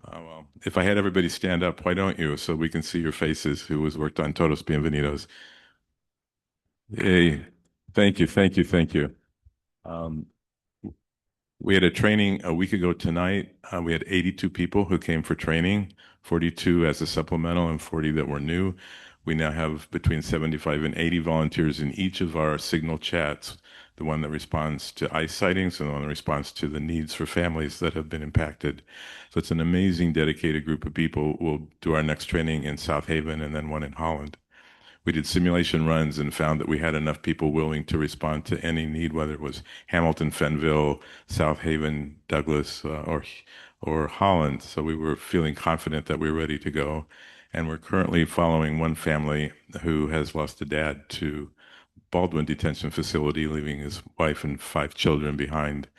Well, if I had everybody stand up, why don't you? So we can see your faces who has worked on Todos Bienvenidos. Hey, thank you, thank you, thank you. Um, we had a training a week ago tonight. We had 82 people who came for training, 42 as a supplemental and 40 that were new. We now have between 75 and 80 volunteers in each of our signal chats, the one that responds to ICE sightings and the one that responds to the needs for families that have been impacted. So it's an amazing, dedicated group of people. We'll do our next training in South Haven and then one in Holland. We did simulation runs and found that we had enough people willing to respond to any need, whether it was Hamilton, Fenville, South Haven, Douglas, or Holland. So we were feeling confident that we were ready to go. And we're currently following one family who has lost a dad to Baldwin Detention Facility, leaving his wife and 5 children behind.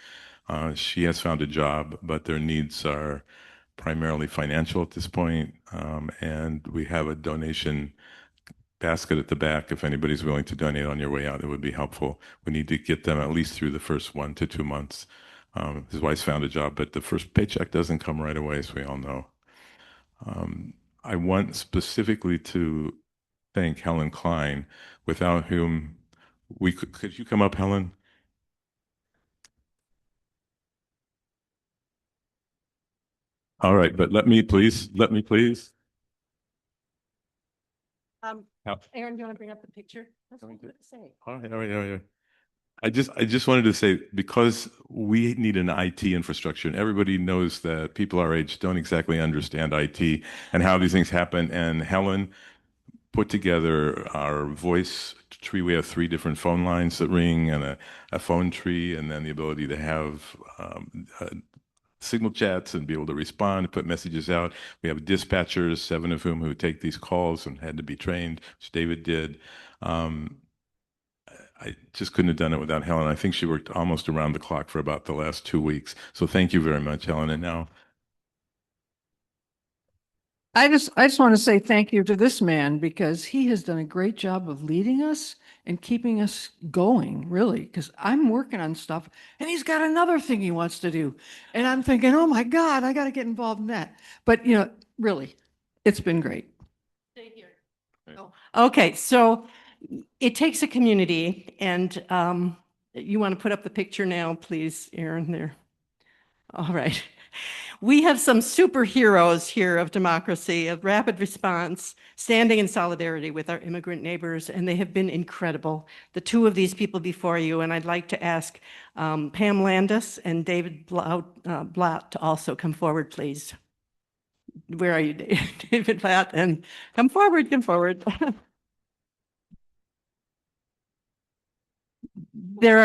She has found a job, but their needs are primarily financial at this point. And we have a donation basket at the back. If anybody's willing to donate on your way out, it would be helpful. We need to get them at least through the first 1 to 2 months. His wife's found a job, but the first paycheck doesn't come right away, as we all know. I want specifically to thank Helen Klein, without whom could you come up, Helen? All right, but let me please. Aaron, do you want to bring up the picture? That's what I'm going to say. All right. I just wanted to say, because we need an IT infrastructure, and everybody knows that people our age don't exactly understand IT and how these things happen. And Helen put together our voice tree. We have 3 different phone lines that ring and a phone tree, and then the ability to have signal chats and be able to respond, put messages out. We have dispatchers, 7 of whom who take these calls and had to be trained, which David did. I just couldn't have done it without Helen. I think she worked almost around the clock for about the last 2 weeks. So thank you very much, Helen. And now, I just want to say thank you to this man, because he has done a great job of leading us and keeping us going, really, because I'm working on stuff and he's got another thing he wants to do. And I'm thinking, oh my God, I got to get involved in that. But, really, it's been great. Stay here. Okay, so it takes a community, and you want to put up the picture now, please, Aaron, there. All right. We have some superheroes here of democracy, of rapid response, standing in solidarity with our immigrant neighbors, and they have been incredible. The 2 of these people before you, and I'd like to ask Pam Landis and David Blatt to also come forward, please. Where are you, David Blatt? And come forward, come forward. There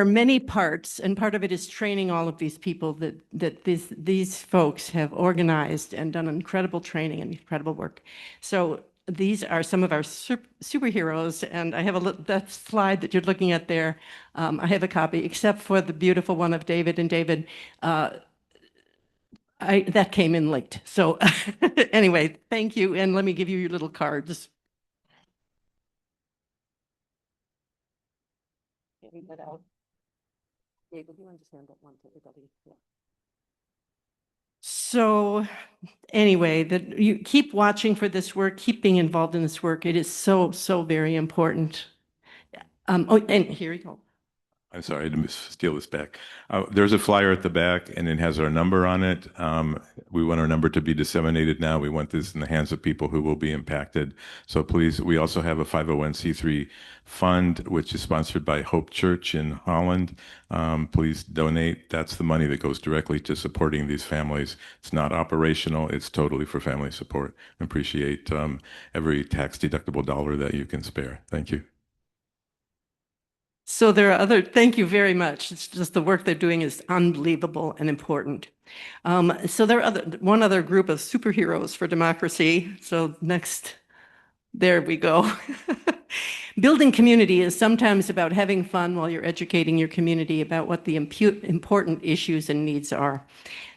are many parts, and part of it is training all of these people that these folks have organized and done incredible training and incredible work. So these are some of our superheroes, and I have that slide that you're looking at there. I have a copy, except for the beautiful one of David. And David, that came in late. So anyway, thank you, and let me give you your little cards. That out. David, you understand that one to everybody? Yeah. So anyway, you keep watching for this work, keep being involved in this work. It is so very important. And here you go. I'm sorry, I had to steal this back. There's a flyer at the back, and it has our number on it. We want our number to be disseminated now. We want this in the hands of people who will be impacted. So please, we also have a 501c3 fund, which is sponsored by Hope Church in Holland. Please donate. That's the money that goes directly to supporting these families. It's not operational. It's totally for family support. I appreciate every tax-deductible dollar that you can spare. Thank you. So thank you very much. It's just the work they're doing is unbelievable and important. So there are one other group of superheroes for democracy. So next, there we go. Building community is sometimes about having fun while you're educating your community about what the important issues and needs are.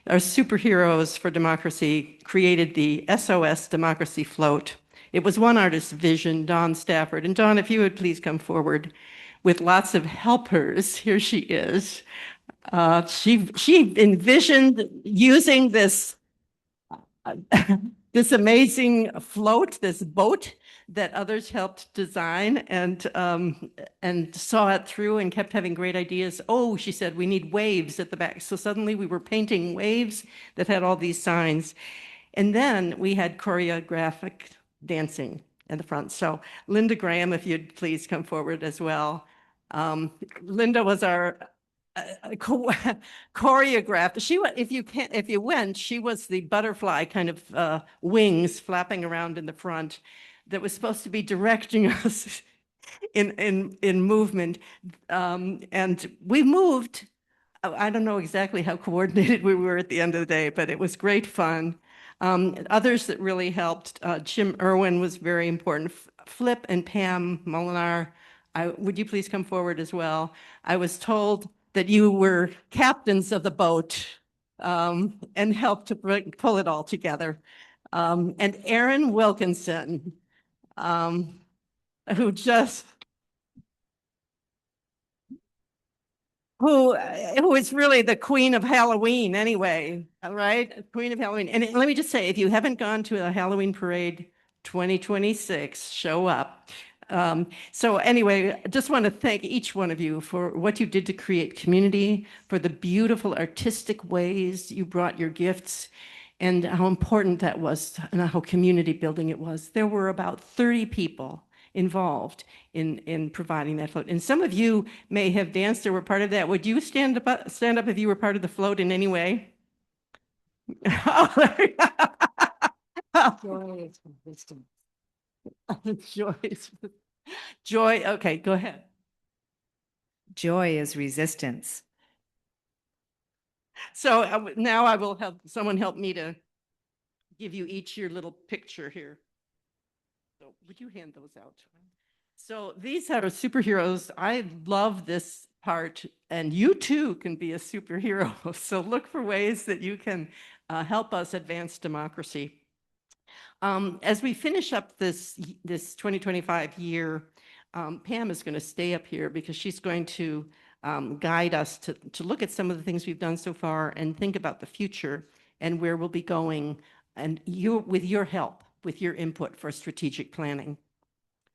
Our superheroes for democracy created the SOS Democracy Float. It was one artist's vision, Dawn Stafford. And Dawn, if you would please come forward. With lots of helpers. Here she is. She envisioned using this this amazing float, this boat that others helped design and saw it through and kept having great ideas. Oh, she said, we need waves at the back. So suddenly we were painting waves that had all these signs. And then we had choreographic dancing in the front. So Linda Graham, if you'd please come forward as well. Linda was our choreographed. If you went, she was the butterfly kind of wings flapping around in the front that was supposed to be directing us in movement. And we moved. I don't know exactly how coordinated we were at the end of the day, but it was great fun. Others that really helped, Jim Irwin was very important. Flip and Pam Molinar, would you please come forward as well? I was told that you were captains of the boat and helped to pull it all together. And Erin Wilkinson, who is really the queen of Halloween anyway, all right? Queen of Halloween. And let me just say, if you haven't gone to a Halloween parade 2026, show up. So anyway, I just want to thank each one of you for what you did to create community, for the beautiful artistic ways you brought your gifts, and how important that was, and how community building it was. There were about 30 people involved in providing that float. And some of you may have danced or were part of that. Would you stand up if you were part of the float in any way? Joy, okay, go ahead. Joy is resistance. So now I will have someone help me to give you each your little picture here. So would you hand those out? So these are superheroes. I love this part, and you too can be a superhero. So look for ways that you can help us advance democracy. As we finish up this 2025 year, Pam is going to stay up here because she's going to guide us to look at some of the things we've done so far and think about the future and where we'll be going, and with your help, with your input for strategic planning.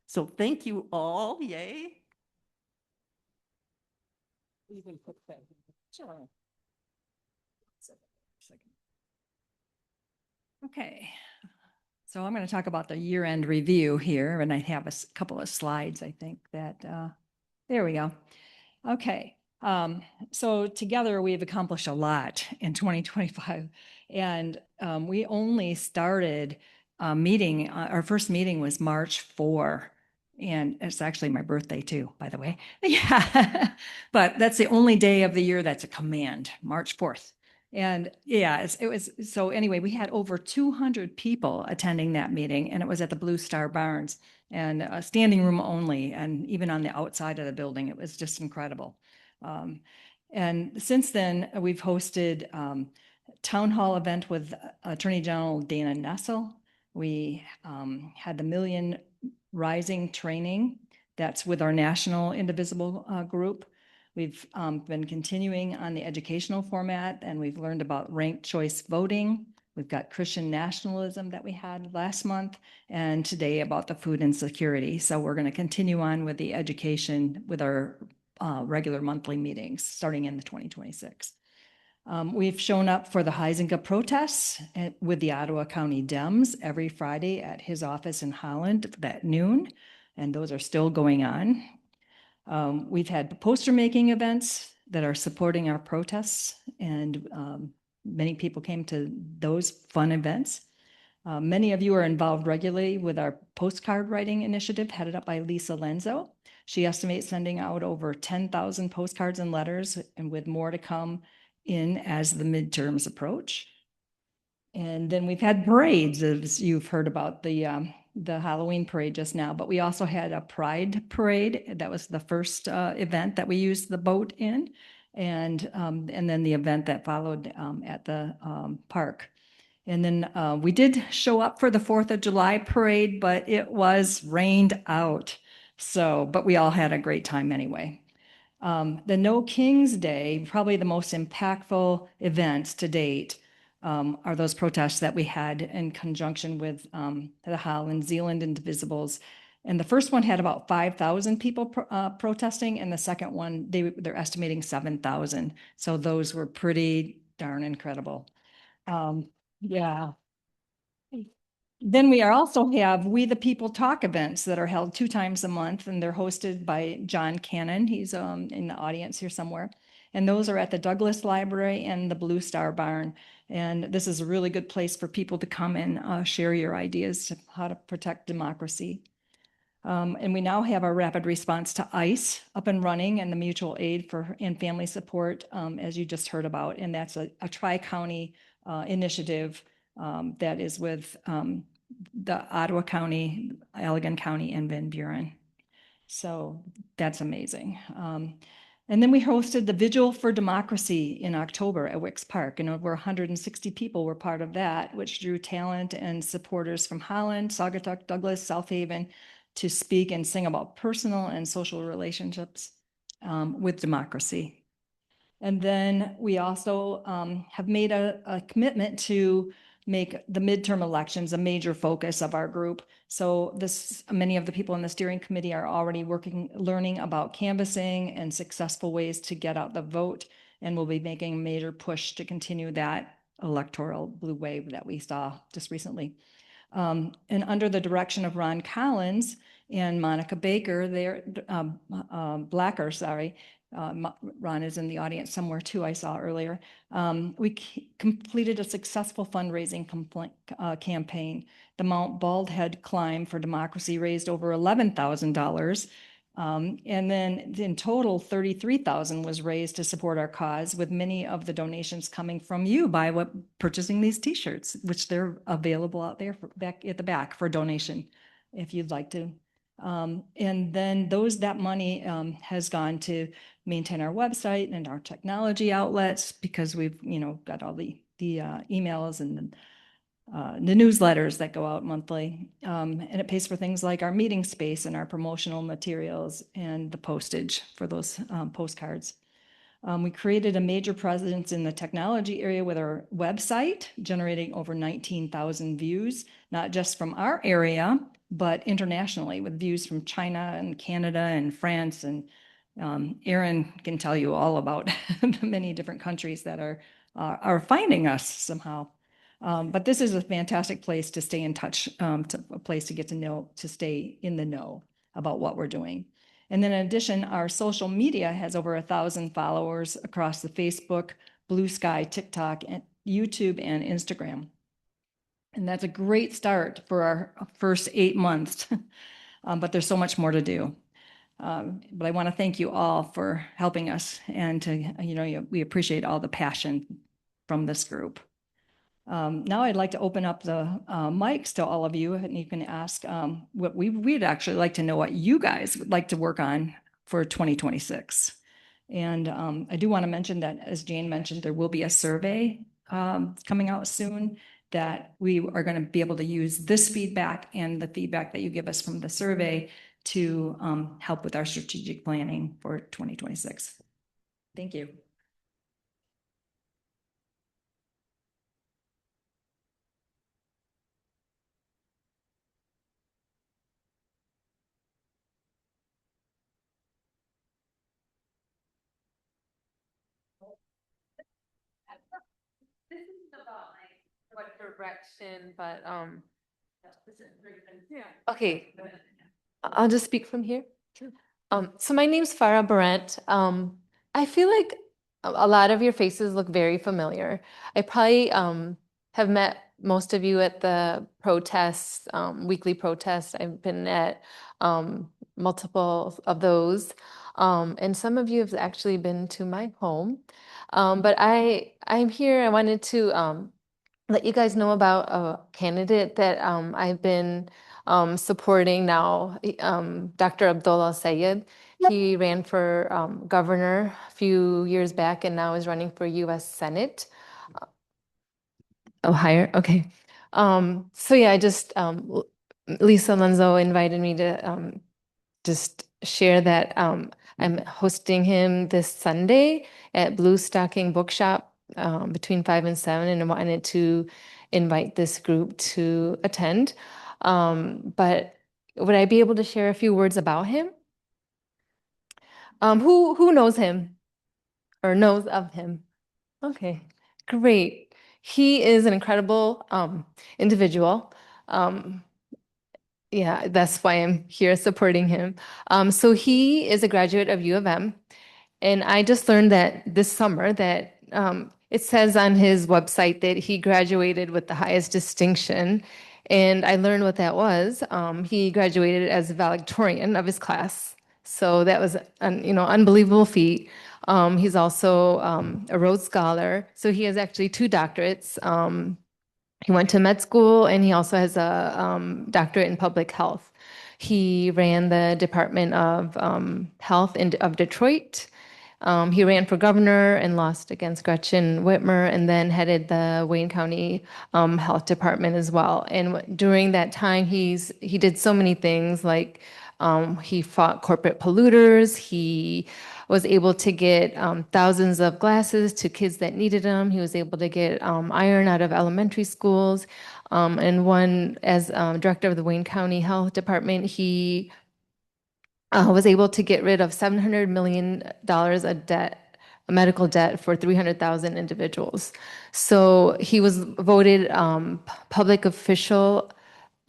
So thank you all. Yay. Okay. So I'm going to talk about the year-end review here, and I have a couple of slides, I think that, there we go. Okay. So together we've accomplished a lot in 2025, and we only started meeting, our first meeting was March 4. And it's actually my birthday too, by the way. Yeah, but that's the only day of the year that's a command, March 4th. And yeah, it was, so anyway, we had over 200 people attending that meeting, and it was at the Blue Star Barns, and a standing room only, and even on the outside of the building, it was just incredible. And since then, we've hosted town hall event with Attorney General Dana Nessel. We had the Million Rising training. That's with our national Indivisible group. We've been continuing on the educational format, and we've learned about ranked choice voting. We've got Christian nationalism that we had last month, and today about the food insecurity. So we're going to continue on with the education with our regular monthly meetings starting in the 2026. We've shown up for the Huizenga protests with the Ottawa County Dems every Friday at his office in Holland at noon, and those are still going on. We've had poster making events that are supporting our protests, and many people came to those fun events. Many of you are involved regularly with our postcard writing initiative headed up by Lisa Lenzo. She estimates sending out over 10,000 postcards and letters, and with more to come in as the midterms approach. And then we've had parades, as you've heard about the Halloween parade just now, but we also had a Pride parade. That was the first event that we used the boat in, and then the event that followed at the park. And then we did show up for the 4th of July parade, but it was rained out. So, but we all had a great time anyway. The No Kings Day, probably the most impactful events to date, are those protests that we had in conjunction with the Holland Zealand Indivisibles. And the first one had about 5,000 people protesting, and the second one, they're estimating 7,000. So those were pretty darn incredible. Yeah. Then we also have We the People Talk events that are held 2 times a month, and they're hosted by John Cannon. He's in the audience here somewhere. And those are at the Douglas Library and the Blue Star Barn. And this is a really good place for people to come and share your ideas to how to protect democracy. And we now have our rapid response to ICE up and running, and the mutual aid and family support, as you just heard about. And that's a tri-county initiative that is with the Ottawa County, Allegan County, and Van Buren. So that's amazing. And then we hosted the Vigil for Democracy in October at Wicks Park, and over 160 people were part of that, which drew talent and supporters from Holland, Saugatuck, Douglas, South Haven to speak and sing about personal and social relationships with democracy. And then we also have made a commitment to make the midterm elections a major focus of our group. So many of the people in the steering committee are already learning about canvassing and successful ways to get out the vote, and we'll be making a major push to continue that electoral blue wave that we saw just recently. And under the direction of Ron Collins and Monica Baker, Ron is in the audience somewhere too, I saw earlier. We completed a successful fundraising campaign. The Mount Baldhead Climb for Democracy raised over $11,000. And then in total, $33,000 was raised to support our cause, with many of the donations coming from you by purchasing these t-shirts, which they're available out there back at the back for donation, if you'd like to. And then that money has gone to maintain our website and our technology outlets, because we've got all the emails and the newsletters that go out monthly, and it pays for things like our meeting space and our promotional materials and the postage for those postcards. We created a major presence in the technology area with our website, generating over 19,000 views, not just from our area, but internationally, with views from China and Canada and France. And Aaron can tell you all about the many different countries that are finding us somehow. But this is a fantastic place to stay in touch, a place to get to know, to stay in the know about what we're doing. And then in addition, our social media has over 1,000 followers across the Facebook, Blue Sky, TikTok, and YouTube and Instagram. And that's a great start for our first 8 months, but there's so much more to do. But I want to thank you all for helping us, and we appreciate all the passion from this group. Now I'd like to open up the mics to all of you, and you can ask what we'd actually like to know what you guys would like to work on for 2026. And I do want to mention that, as Jane mentioned, there will be a survey coming out soon that we are going to be able to use this feedback and the feedback that you give us from the survey to help with our strategic planning for 2026. Thank you. This isn't about what direction, but okay, I'll just speak from here. Sure. So my name's Farah Barrett. I feel like a lot of your faces look very familiar. I probably have met most of you at the protests, weekly protests. I've been at multiple of those, and some of you have actually been to my home. But I'm here. I wanted to let you guys know about a candidate that I've been supporting now, Dr. Abdullah Sayed. He ran for governor a few years back and now is running for U.S. Senate. Oh, higher? Okay. So yeah, I just, Lisa Lenzo invited me to just share that I'm hosting him this Sunday at Blue Stocking Bookshop between 5 and 7, and I wanted to invite this group to attend. But would I be able to share a few words about him? Who knows him or knows of him? Okay, great. He is an incredible individual. Yeah, that's why I'm here supporting him. So he is a graduate of U of M. And I just learned that this summer that it says on his website that he graduated with the highest distinction. And I learned what that was. He graduated as a valedictorian of his class. So that was an unbelievable feat. He's also a Rhodes Scholar. So he has actually 2 doctorates. He went to med school and he also has a doctorate in public health. He ran the Department of Health of Detroit. He ran for governor and lost against Gretchen Whitmer, and then headed the Wayne County Health Department as well. And during that time, he did so many things, like he fought corporate polluters. He was able to get thousands of glasses to kids that needed them. He was able to get iron out of elementary schools. And as director of the Wayne County Health Department, he was able to get rid of $700 million of debt, a medical debt for 300,000 individuals. So he was voted public official,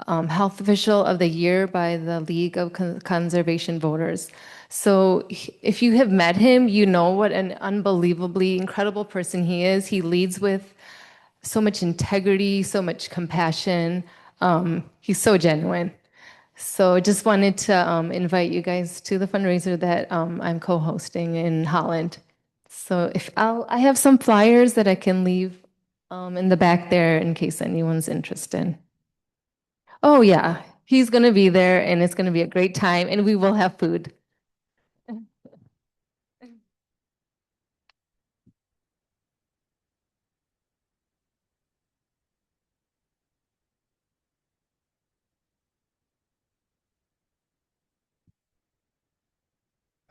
health official of the year by the League of Conservation Voters. So if you have met him, you know what an unbelievably incredible person he is. He leads with so much integrity, so much compassion. He's so genuine. So just wanted to invite you guys to the fundraiser that I'm co-hosting in Holland. So I have some flyers that I can leave in the back there in case anyone's interested. Oh yeah, he's gonna be there and it's gonna be a great time and we will have food.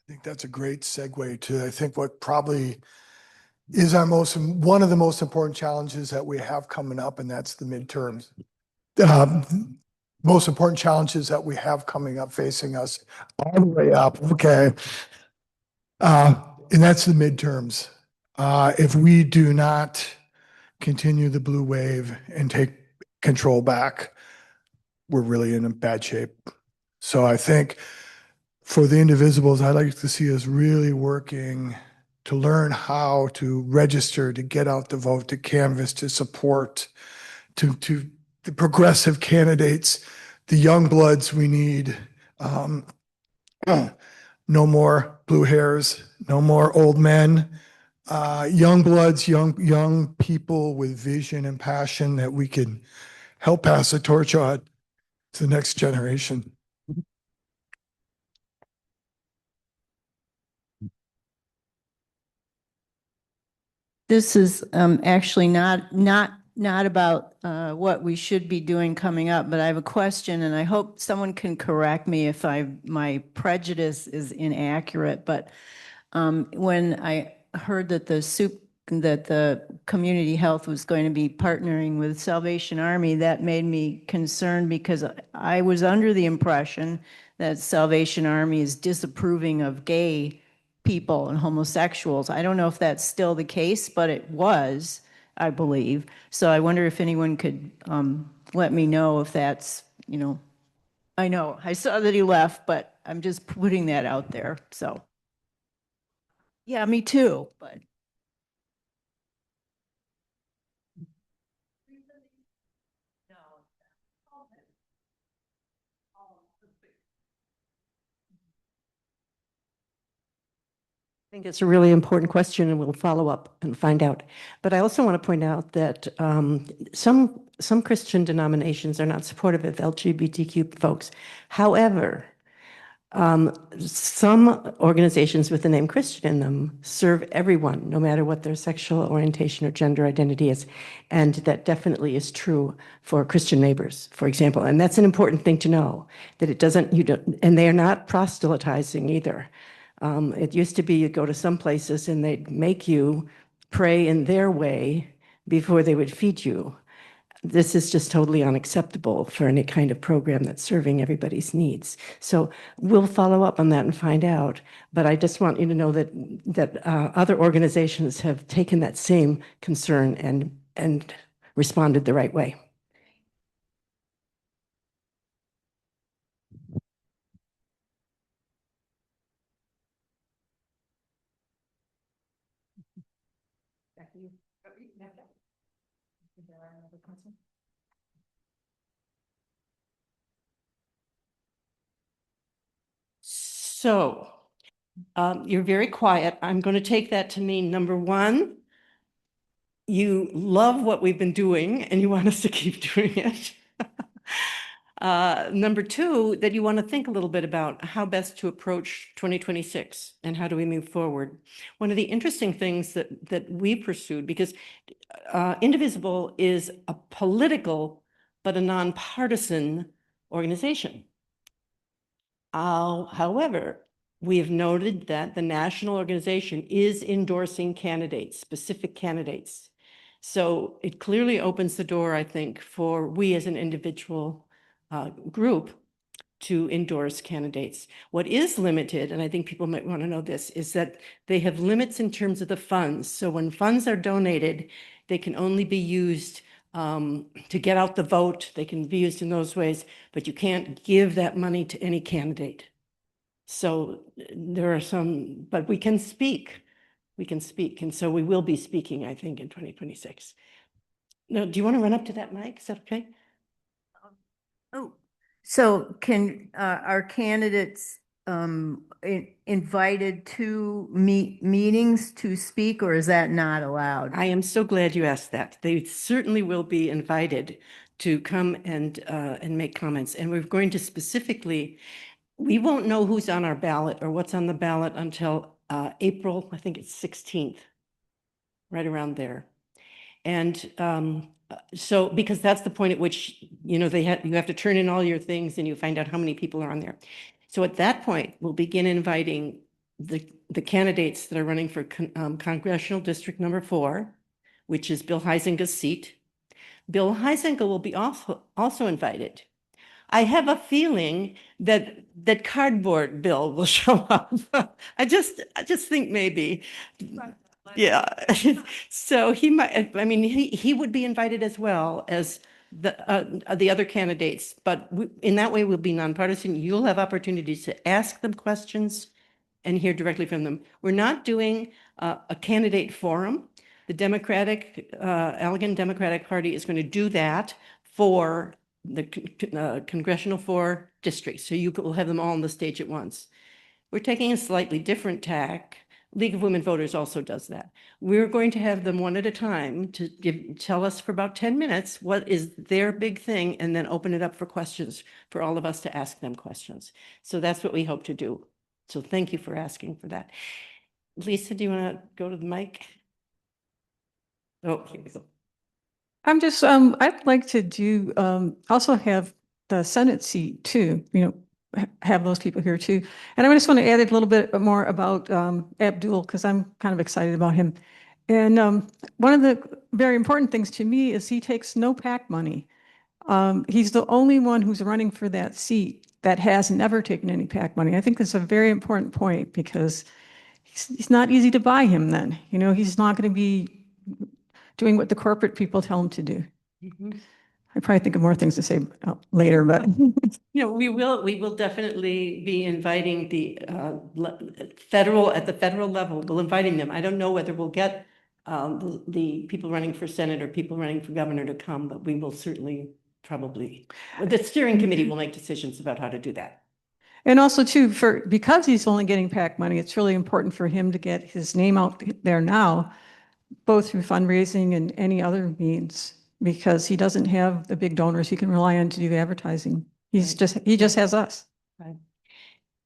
I think that's a great segue to, I think, what probably is one of the most important challenges that we have coming up, and that's the midterms. Most important challenges that we have coming up facing us all the way up. Okay. And that's the midterms. If we do not continue the blue wave and take control back, we're really in a bad shape. So I think for the Indivisibles, I'd like to see us really working to learn how to register, to get out the vote, to canvass, to support, to the progressive candidates, the young bloods we need. No more blue hairs, no more old men, young bloods, young people with vision and passion that we can help pass the torch on to the next generation. This is actually not about what we should be doing coming up, but I have a question, and I hope someone can correct me if my prejudice is inaccurate. But when I heard that the community health was going to be partnering with Salvation Army, that made me concerned because I was under the impression that Salvation Army is disapproving of gay people and homosexuals. I don't know if that's still the case, but it was, I believe. So I wonder if anyone could let me know if that's, I know, I saw that he left, but I'm just putting that out there. So, yeah, me too, but. I think it's a really important question and we'll follow up and find out. But I also want to point out that some Christian denominations are not supportive of LGBTQ folks. However, some organizations with the name Christian in them serve everyone, no matter what their sexual orientation or gender identity is. And that definitely is true for Christian neighbors, for example. And that's an important thing to know, that it doesn't, and they are not proselytizing either. It used to be you go to some places and they'd make you pray in their way before they would feed you. This is just totally unacceptable for any kind of program that's serving everybody's needs. So we'll follow up on that and find out. But I just want you to know that other organizations have taken that same concern and responded the right way. So you're very quiet. I'm going to take that to mean, number one, you love what we've been doing and you want us to keep doing it. Number two, that you want to think a little bit about how best to approach 2026 and how do we move forward. One of the interesting things that we pursued, because Indivisible is a political but a nonpartisan organization. However, we have noted that the national organization is endorsing candidates, specific candidates. So it clearly opens the door, I think, for we as an individual group to endorse candidates. What is limited, and I think people might want to know this, is that they have limits in terms of the funds. So when funds are donated, they can only be used to get out the vote. They can be used in those ways, but you can't give that money to any candidate. So there are some, but we can speak. We can speak. And so we will be speaking, I think, in 2026. Now, do you want to run up to that mic? Is that okay? Oh, so are candidates invited to meetings to speak, or is that not allowed? I am so glad you asked that. They certainly will be invited to come and make comments. And we're going to specifically, we won't know who's on our ballot or what's on the ballot until April, I think it's 16th, right around there. And so, because that's the point at which, you have to turn in all your things and you find out how many people are on there. So at that point, we'll begin inviting the candidates that are running for Congressional District Number 4, which is Bill Huizenga's seat. Bill Huizenga will be also invited. I have a feeling that Cardboard Bill will show up. I just think maybe. Yeah. So he might, I mean, he would be invited as well as the other candidates, but in that way we'll be nonpartisan. You'll have opportunities to ask them questions and hear directly from them. We're not doing a candidate forum. The Allegan Democratic Party is going to do that for the congressional 4 districts. So you will have them all on the stage at once. We're taking a slightly different tack. League of Women Voters also does that. We're going to have them one at a time to tell us for about 10 minutes what is their big thing, and then open it up for questions for all of us to ask them questions. So that's what we hope to do. So thank you for asking for that. Lisa, do you want to go to the mic? Oh, here we go. I'm just, I'd like to do, also have the Senate seat too, have those people here too. And I just want to add a little bit more about Abdul, because I'm kind of excited about him. And one of the very important things to me is he takes no PAC money. He's the only one who's running for that seat that has never taken any PAC money. I think that's a very important point, because it's not easy to buy him then. He's not going to be doing what the corporate people tell him to do. Mm-hmm. I probably think of more things to say later, but we will definitely be inviting the at the federal level. We'll inviting them. I don't know whether we'll get the people running for Senate or people running for governor to come, but we will certainly probably. The steering committee will make decisions about how to do that. And also too, because he's only getting PAC money, it's really important for him to get his name out there now, both through fundraising and any other means, because he doesn't have the big donors he can rely on to do advertising. He just has us. Right.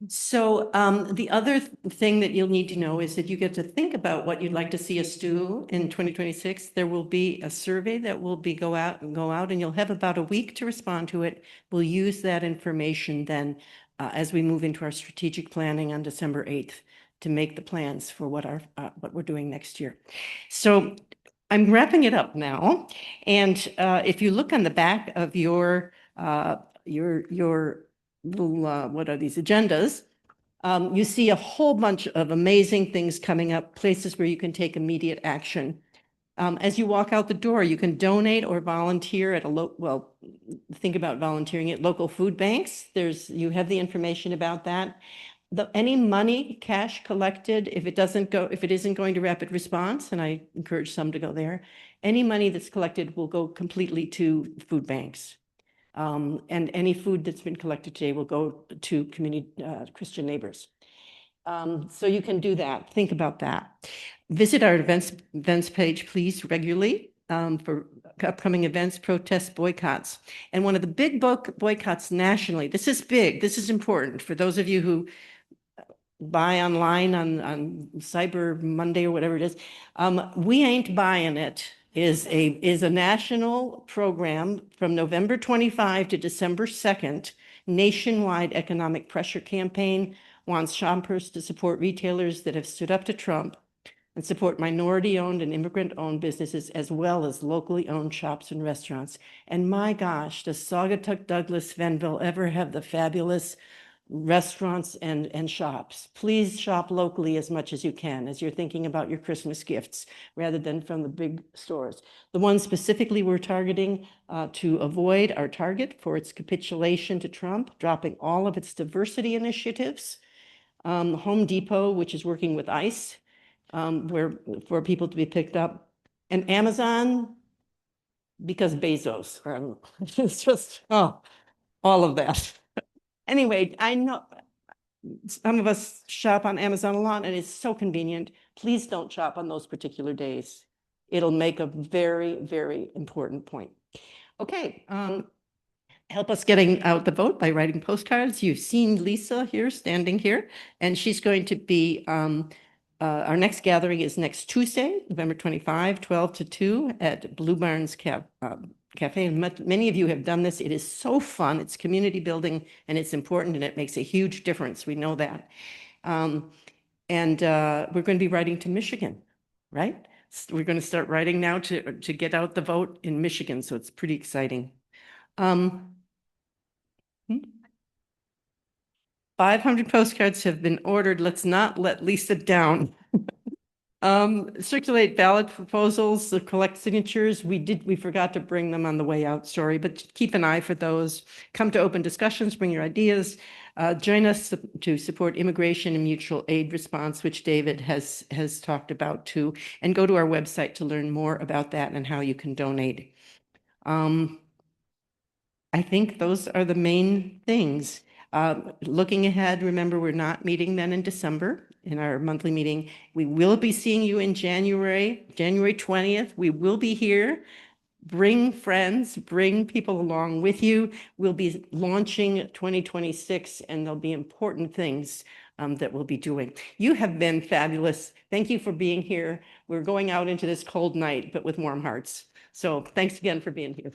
So the other thing that you'll need to know is that you get to think about what you'd like to see us do in 2026. There will be a survey that will go out, and you'll have about a week to respond to it. We'll use that information then as we move into our strategic planning on December 8th to make the plans for what we're doing next year. So I'm wrapping it up now. And if you look on the back of your little, what are these agendas? You see a whole bunch of amazing things coming up, places where you can take immediate action. As you walk out the door, you can donate or volunteer at think about volunteering at local food banks. You have the information about that. Any money, cash collected, if it isn't going to rapid response, and I encourage some to go there, any money that's collected will go completely to food banks. And any food that's been collected today will go to community Christian neighbors. So you can do that. Think about that. Visit our events page, please, regularly for upcoming events, protests, boycotts. And one of the big boycotts nationally, this is big, this is important for those of you who buy online on Cyber Monday or whatever it is. We Ain't Buying It is a national program from November 25 to December 2nd, nationwide economic pressure campaign, wants shoppers to support retailers that have stood up to Trump and support minority-owned and immigrant-owned businesses, as well as locally owned shops and restaurants. And my gosh, does Saugatuck, Douglas, Venville ever have the fabulous restaurants and shops? Please shop locally as much as you can as you're thinking about your Christmas gifts, rather than from the big stores. The ones specifically we're targeting to avoid our target for its capitulation to Trump, dropping all of its diversity initiatives. Home Depot, which is working with ICE, for people to be picked up, and Amazon, because Bezos. It's just, all of that. Anyway, I know some of us shop on Amazon a lot, and it's so convenient. Please don't shop on those particular days. It'll make a very, very important point. Okay, help us getting out the vote by writing postcards. You've seen Lisa here, standing here, and she's going to be, our next gathering is next Tuesday, November 25, 12 to 2 at Blue Barns Cafe. Many of you have done this. It is so fun. It's community building, and it's important, and it makes a huge difference. We know that. And we're going to be writing to Michigan, right? We're going to start writing now to get out the vote in Michigan, so it's pretty exciting. 500 postcards have been ordered. Let's not let Lisa down. Circulate ballot proposals, collect signatures. We forgot to bring them on the way out, sorry, but keep an eye for those. Come to open discussions, bring your ideas. Join us to support immigration and mutual aid response, which David has talked about too, and go to our website to learn more about that and how you can donate. I think those are the main things. Looking ahead, remember, we're not meeting then in December in our monthly meeting. We will be seeing you in January 20th. We will be here. Bring friends, bring people along with you. We'll be launching 2026, and there'll be important things that we'll be doing. You have been fabulous. Thank you for being here. We're going out into this cold night, but with warm hearts. So thanks again for being here.